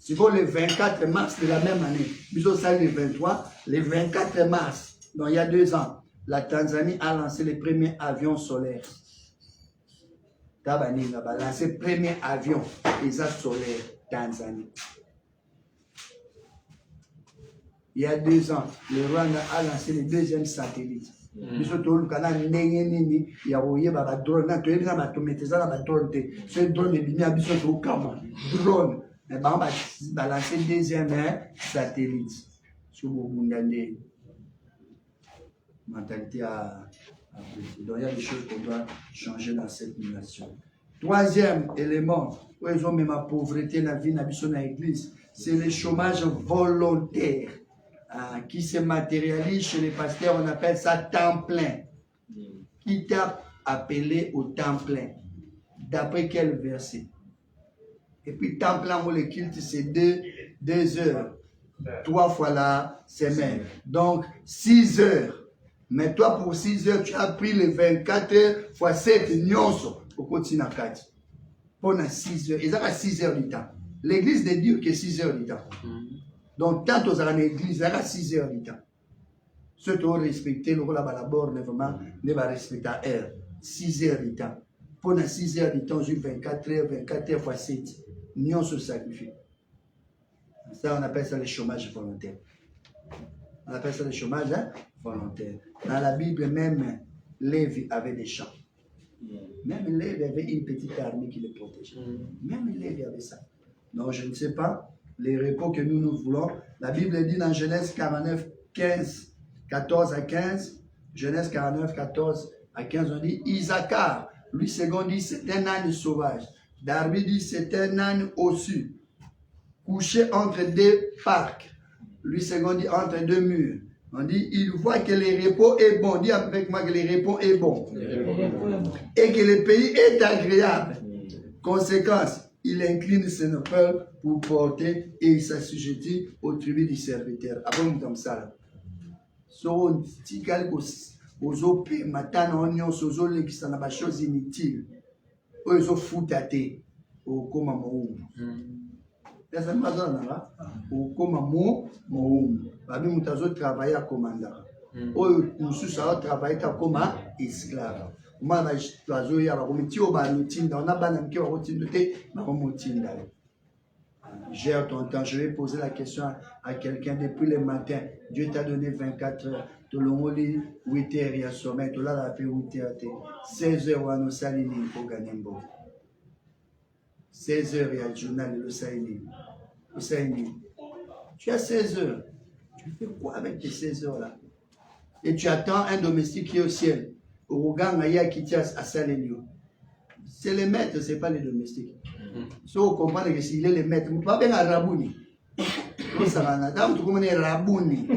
C'est pour le 24 mars de la même année. Bisous, ça le 23, le 24 mars, donc il y a 2 ans, la Tanzanie a lancé les premiers avions solaires. Tabani a lancé le premier avion solaire Tanzanie. Il y a 2 ans, le Rwanda a lancé le 2e satellite. Bisous, tout le canal il y a un drone, il y a un drone, ce drone est bien, bisous, tout le drone. Mais on va lancer le 2e satellite sur le monde. Mentalité à donc il y a des choses qu'on doit changer dans cette nation. 3e élément, où ils ont même la pauvreté, la vie, dans l'église, c'est le chômage volontaire qui se matérialise chez les pasteurs. On appelle ça temps plein. Qui t'a appelé au temps plein? D'après quel verset? Et puis, temps plein pour le culte, c'est 2 heures, 3 fois la semaine. Donc, 6 heures. Mais toi, pour 6 heures, tu as pris les 24 heures fois 7 nyonso au quotidien. Pendant 6 heures. Ils ont 6 heures du temps. L'église ne dit que 6 heures du temps. Donc, tant aux l'église, il y a 6 heures du temps. Ceux qui ont respecté le rôle à la borne, vraiment, ne va respecter à elle. 6 heures du temps. Pendant 6 heures du temps, j'ai 24 heures fois 7. Nous se sacrifie. Ça, on appelle ça le chômage volontaire. On appelle ça le chômage volontaire. Dans la Bible, même Lévi avait des champs. Même Lévi avait une petite armée qui le protégeait. Même Lévi avait ça. Donc, je ne sais pas les repos que nous voulons. La Bible dit dans Genèse 49, 14 à 15, Genèse 49, 14 à 15, on dit Isaacar, lui second dit c'est un âne sauvage. Darby dit c'est un âne ossu, couché entre 2 parcs. Lui second dit entre 2 murs. On dit il voit que le repos est bon. Dis avec moi que le repos est bon. Et que le pays est agréable. Conséquence, il incline son peuple pour porter et il s'assujettit aux tribus du serviteur. Après, comme ça. So, aux opé, maintenant, on y a des choses inutiles. Ils ont foutatté au coma mou. Les Amazons, au coma mou, Babi Moutazo travaille à commandant. Nous sommes travaillé comme esclave. Moi, je suis allé à la routine, on a banani au routine, gère ton temps. Je vais poser la question à quelqu'un depuis le matin. Dieu t'a donné 24 heures. Tu l'as dit 8 heures, il y a sommeil. Tu l'as fait 8 heures. 16 heures, on a salini pour gagner. 16 heures, il y a le journal, le salini. Tu as 16 heures. Tu fais quoi avec tes 16 heures-là? Et tu attends un domestique qui est au ciel. Au regard, il y a qui tient à salini. C'est le maître, ce n'est pas le domestique. Si vous comprenez que s'il est le maître, vous ne pouvez pas bien à Rabouni. Vous savez, Rabouni.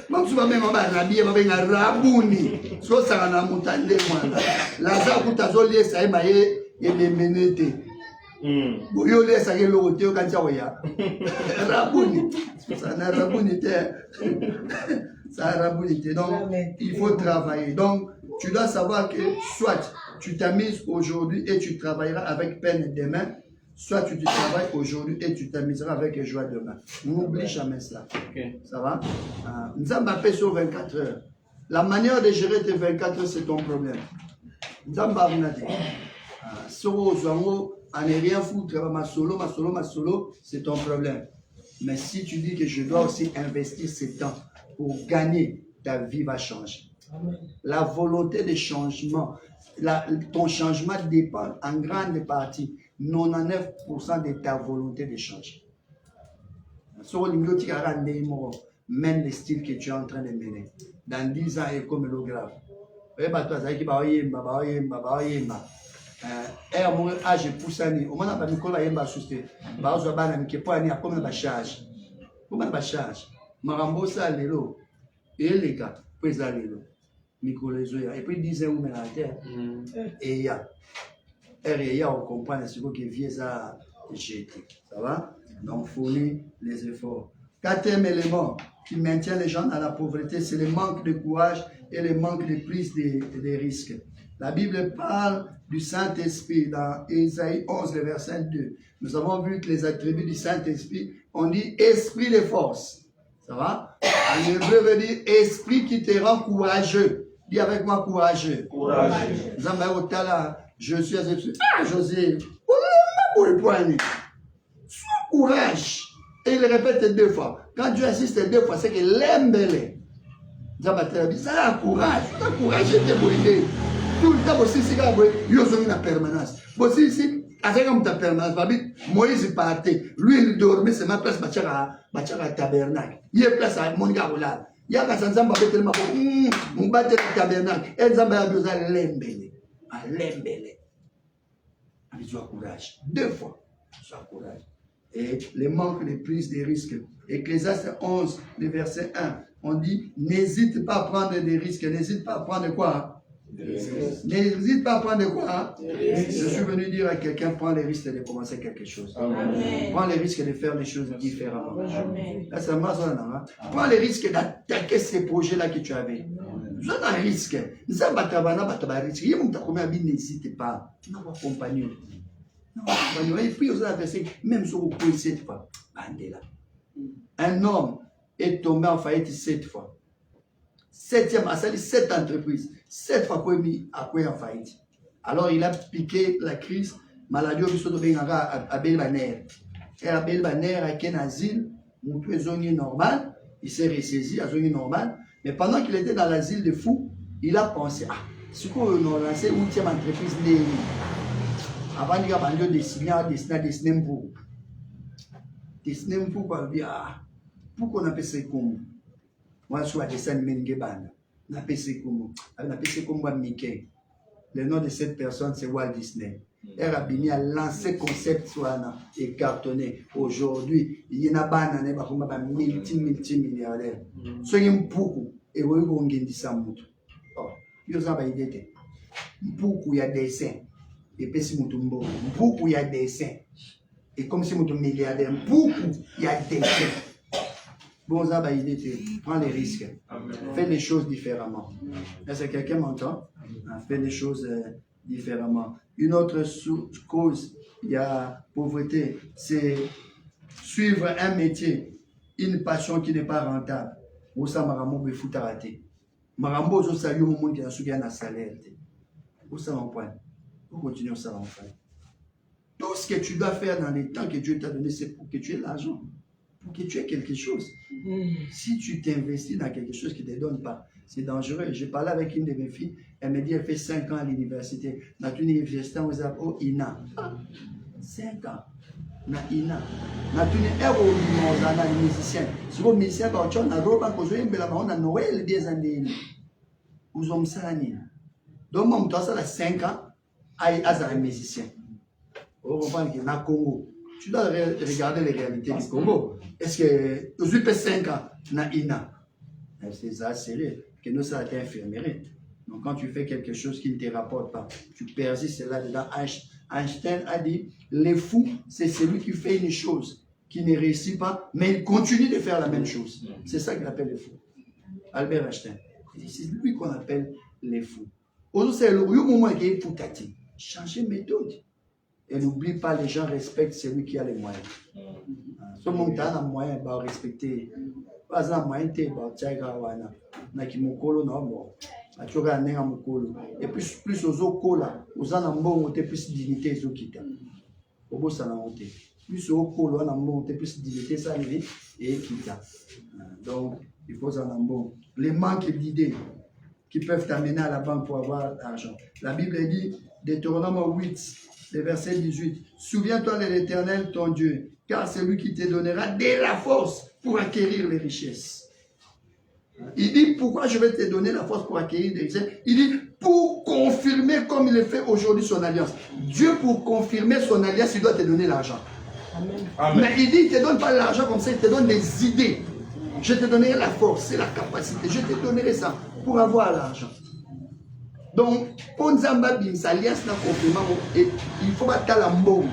Même si vous avez Rabi, vous avez Rabouni. Si vous savez, vous avez Lazare, vous avez ça, vous avez Ménété. Vous avez ça, vous avez Rabouni. Ça n'a Rabouni. Ça a Rabouni. Donc, il faut travailler. Donc, tu dois savoir que soit tu t'amuses aujourd'hui et tu travailleras avec peine demain, soit tu te travailles aujourd'hui et tu t'amuseras avec joie demain. N'oublie jamais ça. Okay. Ça va? Nous avons appelé sur 24 heures. La manière de gérer tes 24 heures, c'est ton problème. Nous avons dit. Sur Ozango, à ne rien foutre, ma solo, c'est ton problème. Mais si tu dis que je dois aussi investir ce temps pour gagner, ta vie va changer. La volonté de changement, ton changement dépend en grande partie, 99% de ta volonté de changer. Mène le style que tu es en train de mener. Dans 10 ans, et comme le grave. amour âge poussani au moins ba mikolo yemba souste ba zo bana mikepo ani akomna ba charge comment ba charge marambo ça lelo eleka pesa lelo mikolo ezoya et puis 10 ans ou na terre et ya on comprend ce que vient ça jeter ça va donc fournir les efforts. Quatrième élément qui maintient les gens dans la pauvreté, c'est le manque de courage et le manque de prise des risques. La Bible parle du Saint-Esprit dans Ésaïe 11, le verset 2. Nous avons vu que les attributs du Saint-Esprit, on dit esprit de force. Ça va? En hébreu veut dire esprit qui te rend courageux. Dis avec moi courageux. Courageux. Je suis José. Sois courage. Et il répète 2 fois. Quand Dieu insiste 2 fois, c'est que l'embellé. Ça a courage. Ça a courage de brûler. Tout le temps, aussi, c'est qu'il y a une permanence. Aussi, si, avec ta permanence, Moïse partait. Lui, il dormait, c'est ma place, Bachara tabernacle. Il y a place à mon gars là. Il y a un Zamba tellement on battait le tabernacle. Et Zamba a besoin de l'embellé. À l'embellé. Sois courage. 2 fois. Sois courage. Et le manque de prise des risques. Ecclésiaste 11, le verset 1, on dit, n'hésite pas à prendre des risques. N'hésite pas à prendre quoi? N'hésite pas à prendre quoi? Je suis venu dire à quelqu'un, prends les risques de commencer quelque chose. Amen. Prends les risques de faire les choses différemment. Là, c'est moi, ça, prends les risques d'attaquer ces projets-là que tu avais. Vous avez un risque. N'hésite pas. Non, accompagne. Et puis, vous avez fait, même sur vous pouvez 7 fois. Un homme est tombé en faillite 7 fois. 7e, à 7 entreprises. 7 fois qu'il est mis à quoi en faillite. Alors, il a piqué la crise. Maladie, il a Abel Banner. Et Abel Banner a un asile, il est normal. Il s'est ressaisi à zone normale. Mais pendant qu'il était dans l'asile de fous, il a pensé, ah, ce qu'on a lancé 8e entreprise, avant de dessiner pour pourquoi on appelle ça comme moi je suis à dessin Mengebana on appelle ça comme Mickey. Le nom de cette personne c'est Walt Disney. Elle a lancé concept soit et cartonné. Aujourd'hui il y a un multimilliardaire so y beaucoup et vous avez dit ça mutu il y a des dessins. Et puis si beaucoup il y a des dessins. Et comme si mon milliardaire, beaucoup il y a des dessins. Bon, ça va aider, prends les risques. Fais les choses différemment. Est-ce que quelqu'un m'entend? Fais les choses différemment. Une autre cause, il y a pauvreté, c'est suivre un métier, une passion qui n'est pas rentable. Ou ça marambo be fout rater. Marambo zo salut au monde qui a su gagner un salaire. Où ça mon point? Pour continuer ça en fait. Tout ce que tu dois faire dans les temps que Dieu t'a donné, c'est pour que tu aies l'argent, pour que tu aies quelque chose. Si tu t'investis dans quelque chose qui ne te donne pas, c'est dangereux. J'ai parlé avec une de mes filles, elle me dit elle fait 5 ans à l'université. Dans une université, on vous appelle INA. 5 ans. Na INA. Dans une musicien. Si vous musicien, vous avez un robe, vous avez un Noël des années. Vous avez ça. Donc, moi, je suis 5 ans. Un musicien. Au Congo, tu dois regarder les réalités du Congo. Est-ce que vous avez 5 ans na INA? C'est ça, sérieux. Que nous, ça a été infirmerie. Donc, quand tu fais quelque chose qui ne te rapporte pas, tu persistes là-dedans. Einstein a dit les fous, c'est celui qui fait une chose qui ne réussit pas, mais il continue de faire la même chose. C'est ça qu'il appelle les fous. Albert Einstein. C'est lui qu'on appelle les fous. Aujourd'hui, c'est le moment qui est foutati. Changer méthode. Et n'oublie pas, les gens respectent celui qui a les moyens. Ce monde qui a les moyens, va respecter. Pas les moyens, tu vas tchaïgawana. Nakimokolo, non, et plus aux okola, aux anambons, plus dignité, aux okita. Au beau sanamante. Plus aux okola, anambons, plus dignité, ça arrive et kita. Donc, il faut anambons. Les manques d'idées qui peuvent t'amener à la banque pour avoir l'argent. La Bible dit, Deutéronome 8, le verset 18, souviens-toi de l'Éternel, ton Dieu, car c'est lui qui te donnera de la force pour acquérir les richesses. Il dit, pourquoi je vais te donner la force pour acquérir des richesses? Il dit, pour confirmer comme il le fait aujourd'hui son alliance. Dieu, pour confirmer son alliance, il doit te donner l'argent. Amen. Mais il dit, il ne te donne pas l'argent comme ça, il te donne des idées. Je te donnerai la force et la capacité. Je te donnerai ça pour avoir l'argent. Donc, pour nous alliance n'a complètement et il faut battre la mbongo.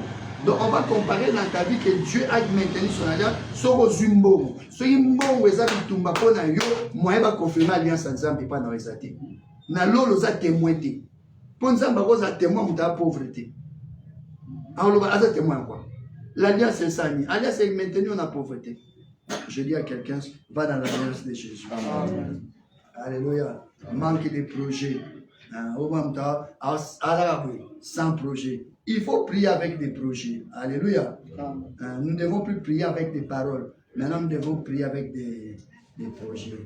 Donc, on va comparer dans ta vie que Dieu a maintenu son alliance sur aux mbongo. Sur mbongo, ils ont tumba pour na yo, moi va confirmer l'alliance ensemble pas dans les athées. Na lolo za témoin. Pour nous za témoin de la pauvreté. Alors, on va témoin quoi. L'alliance c'est ça. L'alliance est maintenue dans la pauvreté. Je dis à quelqu'un, va dans l'alliance de Jésus. Amen. Alléluia. Manque de projets. Sans projet. Il faut prier avec des projets. Alléluia. Nous ne devons plus prier avec des paroles. Maintenant, nous devons prier avec des projets.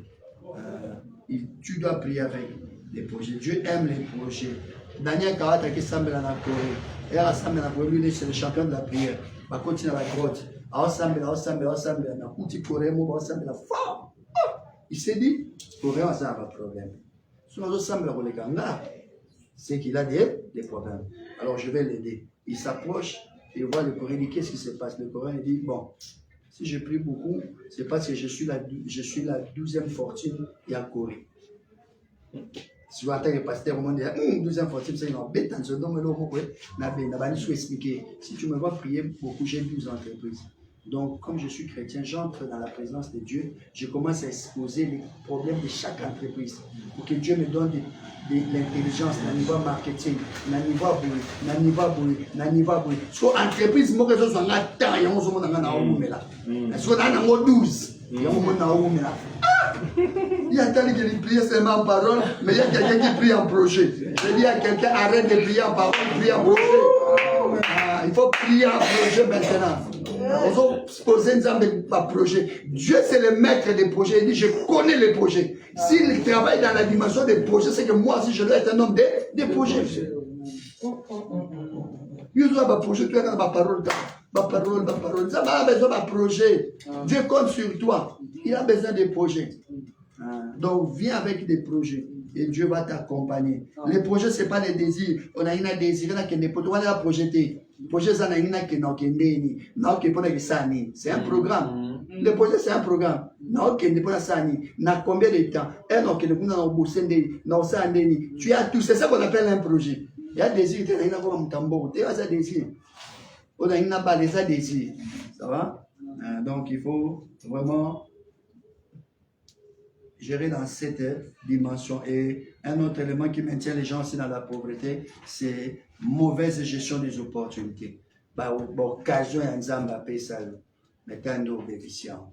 Tu dois prier avec des projets. Dieu aime les projets. Daniel Kawata qui semble en Corée. Et rassemble en Corée, lui, c'est le champion de la prière. Il va continuer à la grotte. Il s'est dit, Corée, ça n'a pas de problème. C'est qu'il a des problèmes. Alors je vais l'aider. Il s'approche et voit le Coran. Il dit qu'est-ce qui se passe? Le Coran il dit bon, si je prie beaucoup, c'est parce que je suis la 12e fortune et à Corée. Si vous attendez le pasteur au monde, 12e fortune, c'est une bête dans ce domaine. Si tu me vois prier beaucoup, j'ai 12 entreprises. Donc, comme je suis chrétien, j'entre dans la présence de Dieu, je commence à exposer les problèmes de chaque entreprise pour que Dieu me donne de l'intelligence, dans le niveau marketing, dans le niveau boulot. Parce que l'entreprise, moi, je suis en temps, il y a 12. Il y a quelqu'un qui prie seulement en parole, mais il y a quelqu'un qui prie en projet. Je dis à quelqu'un, arrête de prier en parole, prie en projet. Il faut prier en projet maintenant. On va poser un projet. Dieu, c'est le maître des projets. Il dit, je connais les projets. S'il travaille dans la dimension des projets, c'est que moi aussi, je dois être un homme des projets. Il doit avoir un projet, tu as parole. Ça va besoin d'un projet. Dieu compte sur toi. Il a besoin de projets. Donc, viens avec des projets. Et Dieu va t'accompagner. Les projets, ce n'est pas les désirs. On a un désir, on a projeté. C'est un programme. Le projet, c'est un programme. Combien de temps? Tu as tout. C'est ça qu'on appelle un projet. Il y a des désirs. Il y a des désirs. On a des désirs. Ça va? Donc, il faut vraiment gérer dans cette dimension. Et un autre élément qui maintient les gens aussi dans la pauvreté, c'est mauvaise gestion des opportunités. Occasion à Nzamba paye ça. Mais quand nous bénéficions,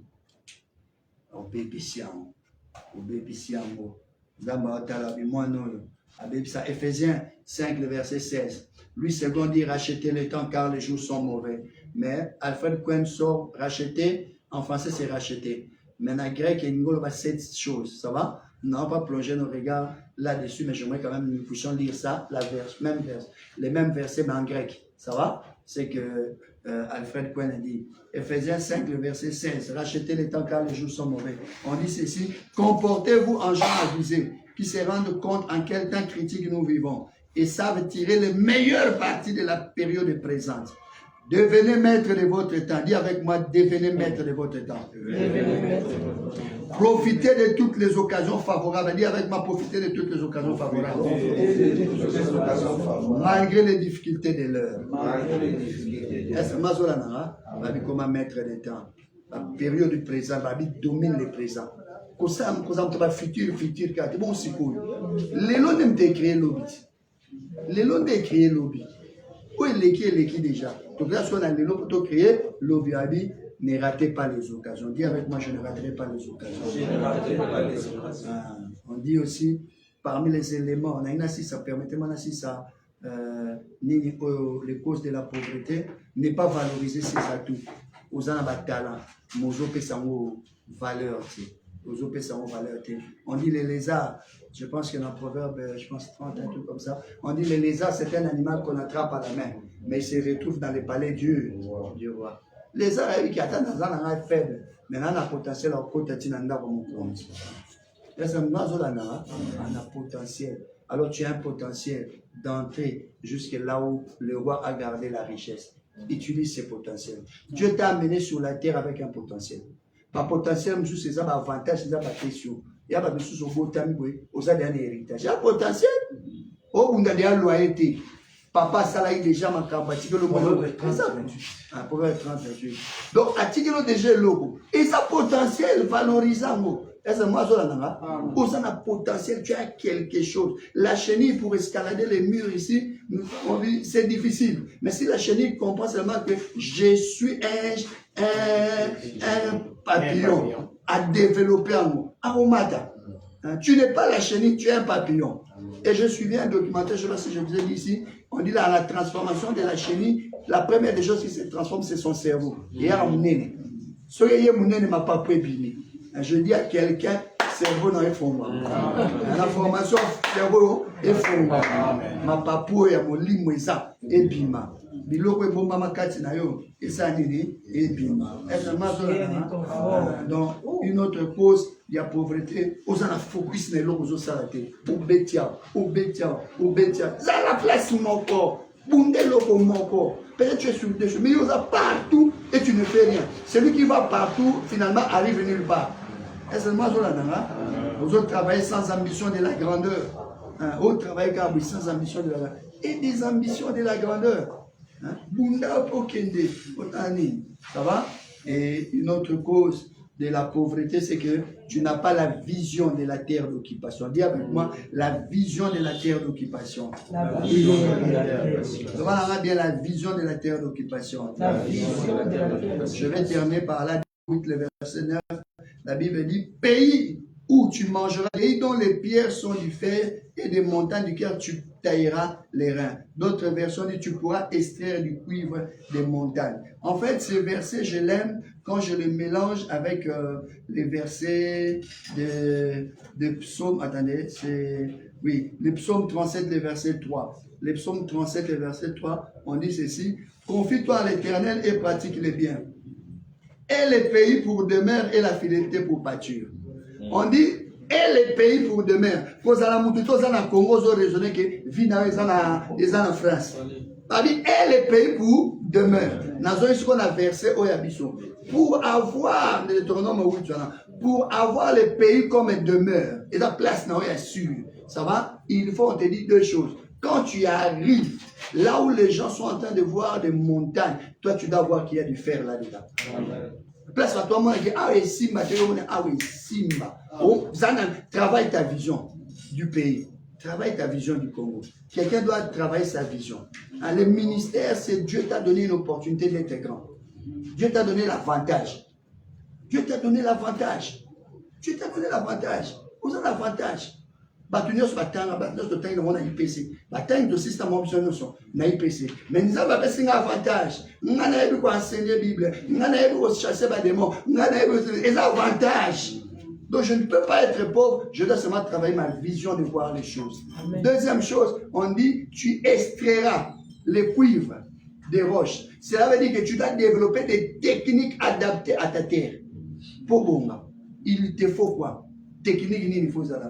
Ephésiens 5, le verset 16. Lui, second dit racheter le temps car les jours sont mauvais. Mais Alfred Cohen sort racheter. En français, c'est racheter. Mais en grec, il y a 7 choses. Ça va? Nous n'allons pas plonger nos regards là-dessus, mais j'aimerais quand même que nous puissions lire ça, les mêmes versets, mais en grec. Ça va? C'est que Alfred Cohen a dit. Ephésiens 5, le verset 16. Rachetez le temps car les jours sont mauvais. On dit ceci. Comportez-vous en gens avisés, qui se rendent compte en quel temps critique nous vivons et savent tirer le meilleur parti de la période présente. Devenez maître de votre temps. Dis avec moi, devenez maître de votre temps. Profitez de toutes les occasions favorables. Dis avec moi, profitez de toutes les occasions favorables. Malgré les difficultés de l'heure. Est-ce que Mazolanara va dire comment maître de temps? La période du présent va dire domine le présent. Comme ça, futur, car c'est bon, c'est cool. Les lots n'aiment pas créer lobby. Les lots n'aiment pas créer lobby. Où est l'équipe déjà? Donc là, si on a les lots pour créer lobby, ne ratez pas les occasions. Dis avec moi, je ne raterai pas les occasions. On dit aussi, parmi les éléments, on a une assise, ça permettez-moi d'assise ça. Les causes de la pauvreté, ne pas valoriser ses atouts. Aux en talent, valeur. On dit les lézards, je pense qu'il y a un proverbe, je pense 30, un truc comme ça. On dit les lézards, c'est un animal qu'on attrape à la main, mais il se retrouve dans les palais du roi. Les lézards, qui attendent dans un faible, mais là, on a potentiel à côté de l'anda comme on compte. Là, c'est un potentiel. alors tu as un potentiel d'entrer jusque là où le roi a gardé la richesse. Utilise ce potentiel. Dieu t'a amené sur la terre avec un potentiel. Par potentiel, c'est ça, avantage, c'est ça, ma question. Il y a pas de sous au beau temps, aux années héritage. Il y a un potentiel. Oh, on a des loyauté. Papa, ça là, il est déjà ma campagne. Le monde est 30-28. Donc, à déjà le logo. Et ça potentiel valorisant. Est-ce que moi, je un potentiel, tu as quelque chose. La chenille pour escalader les murs ici, c'est difficile. Mais si la chenille comprend seulement que je suis un papillon à développer en moi, aromata. Tu n'es pas la chenille, tu es un papillon. Et je suivais un documentaire, je ne sais pas si je vous ai dit ici, on dit dans la transformation de la chenille, la première des choses qui se transforme, c'est son cerveau. Et à mon nez. Ce que mon nez ne m'a pas prévenu. Je dis à quelqu'un, cerveau dans les fonds. La formation, cerveau et fonds. Ma papou et mon limoueza et bima. Biloko et bomba ma kati na yo. Et ça nini et bima. Donc, une autre cause, il y a pauvreté. Aux en a focus ne l'eau aux salaté. Ou betia. Ça la place mon corps. Bunde loko mon corps. Peut-être tu es sur des choses, mais il y a partout et tu ne fais rien. Celui qui va partout, finalement, arrive nulle part. Est-ce que moi, vous autres travaillez sans ambition de la grandeur. Vous travaillez sans ambition de la grandeur. Et des ambitions de la grandeur. Bunda Pokende, Otani. Ça va? Et une autre cause de la pauvreté, c'est que tu n'as pas la vision de la terre d'occupation. Dis avec moi, la vision de la terre d'occupation. La vision de la terre d'occupation. On a bien la vision de la terre d'occupation. Je vais terminer par là, le verset 9. La Bible dit, pays où tu mangeras, pays dont les pierres sont du fer et des montagnes duquel tu tailleras les reins. D'autres versions disent, tu pourras extraire du cuivre des montagnes. En fait, ce verset, je l'aime quand je le mélange avec les versets de psaume. Attendez, c'est... Oui, le psaume 37, le verset 3. Le psaume 37, le verset 3, on dit ceci, confie-toi à l'Éternel et pratique les biens. Et les pays pour demeure et la fidélité pour pâture. On dit, et les pays pour demeure. Quand on a monté tout ça dans le Congo, on a raisonné que vie dans en France. On dit, et les pays pour demeure. Dans ce qu'on a versé au Yabisson. Pour avoir, pour avoir les pays comme demeure, et la place n'est sûre. Ça va? Il faut, on te dit deux choses. Quand tu arrives, là où les gens sont en train de voir des montagnes, toi tu dois voir qu'il y a du fer là-dedans. Place à toi, moi, ah oui, Simba, ah oui, Simba. Oh, travaille ta vision du pays. Travaille ta vision du Congo. Quelqu'un doit travailler sa vision. Le ministère, c'est Dieu t'a donné une opportunité d'être grand. Dieu t'a donné l'avantage. Dieu t'a donné l'avantage. Dieu t'a donné l'avantage. Vous avez l'avantage. Batunios batanga batunios totanga mona IPC batanga to system option na IPC mais nous avons pas un avantage ngana yebi ko enseigner Bible ngana yebi ko chasser ba démons ngana yebi les avantages. Donc je ne peux pas être pauvre, je dois seulement travailler ma vision de voir les choses. Amen. Deuxième chose, on dit tu extrairas les cuivres des roches. Cela veut dire que tu dois développer des techniques adaptées à ta terre. Pour bon, il te faut quoi? Technique, il faut ça.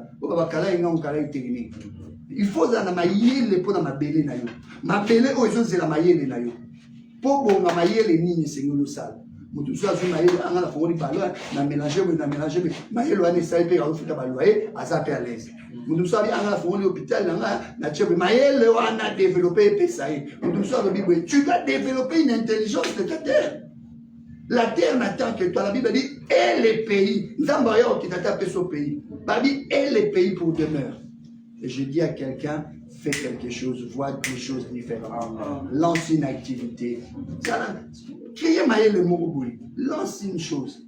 Il faut ça. Ma yele pour ma belle na yo. Ma belle aux autres c'est la ma yele na yo. Pour bon ma yele ni c'est nous sale. Mutu so azu ma yele anga la fori balo na mélanger ma yele wana ça peut au futa baloyer à ça à l'aise. Mutu so abi anga la fori hôpital na chebe ma yele wana développer pesa yi. Mutu so abi boy tu dois développer une intelligence de ta terre. La terre n'attend que toi. La Bible dit, et les pays. Zambayo qui t'a tapé ce pays. La Bible dit, et les pays pour demeure. Et je dis à quelqu'un, fais quelque chose, vois des choses différentes. Lance une activité. Créez le mot. Lance une chose.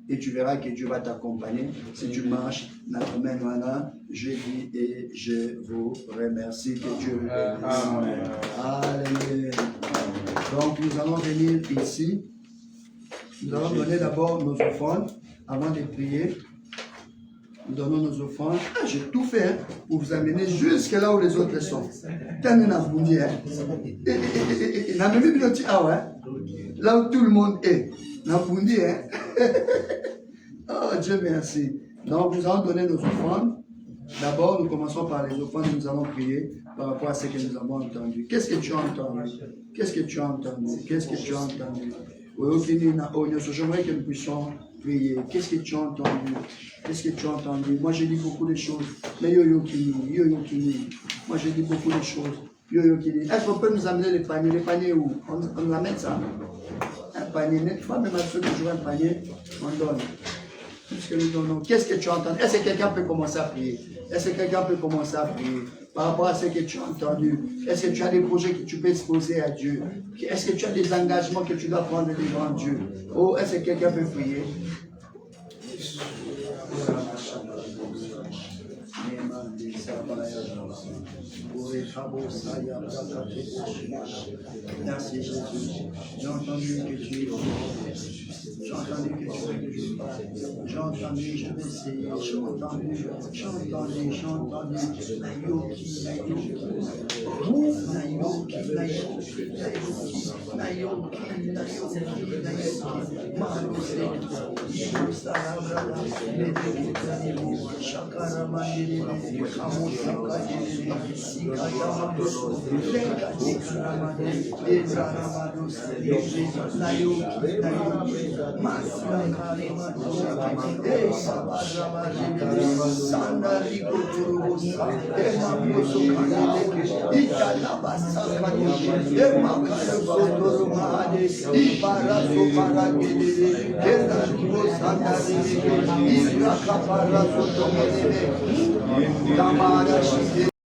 Et tu verras que Dieu va t'accompagner. Si tu marches dans le domaine, voilà, je dis et je vous remercie. Que Dieu vous bénisse. Alléluia. Donc nous allons venir ici. Nous allons donner d'abord nos offrandes avant de prier. Nous donnons nos offrandes. Ah, j'ai tout fait hein, pour vous amener jusque là où les autres sont. Là où tout le monde est. Oh Dieu merci. Donc nous allons donner nos offrandes. D'abord, nous commençons par les offrandes et nous allons prier par rapport à ce que nous avons entendu. Qu'est-ce que tu as entendu? Qu'est-ce que tu as entendu? Qu'est-ce que tu as entendu? J'aimerais que nous puissions prier. Qu'est-ce que tu as entendu? Qu'est-ce que tu as entendu? Moi, j'ai dit beaucoup de choses. Mais yo-yo Kini. Moi, j'ai dit beaucoup de choses. Yo-yo Kini. Est-ce qu'on peut nous amener les paniers? Les paniers où? On nous amène ça? Un panier. Une fois, même à ceux qui jouent un panier, on donne. Qu'est-ce que tu as entendu? Est-ce que quelqu'un peut commencer à prier? Est-ce que quelqu'un peut commencer à prier? Par rapport à ce que tu as entendu, est-ce que tu as des projets que tu peux exposer à Dieu? Est-ce que tu as des engagements que tu dois prendre devant Dieu? Oh, est-ce que quelqu'un peut prier? Merci Jésus. J'ai entendu que tu es j'ai entendu que tu es j'ai entendu, je vais essayer, j'ai entendu,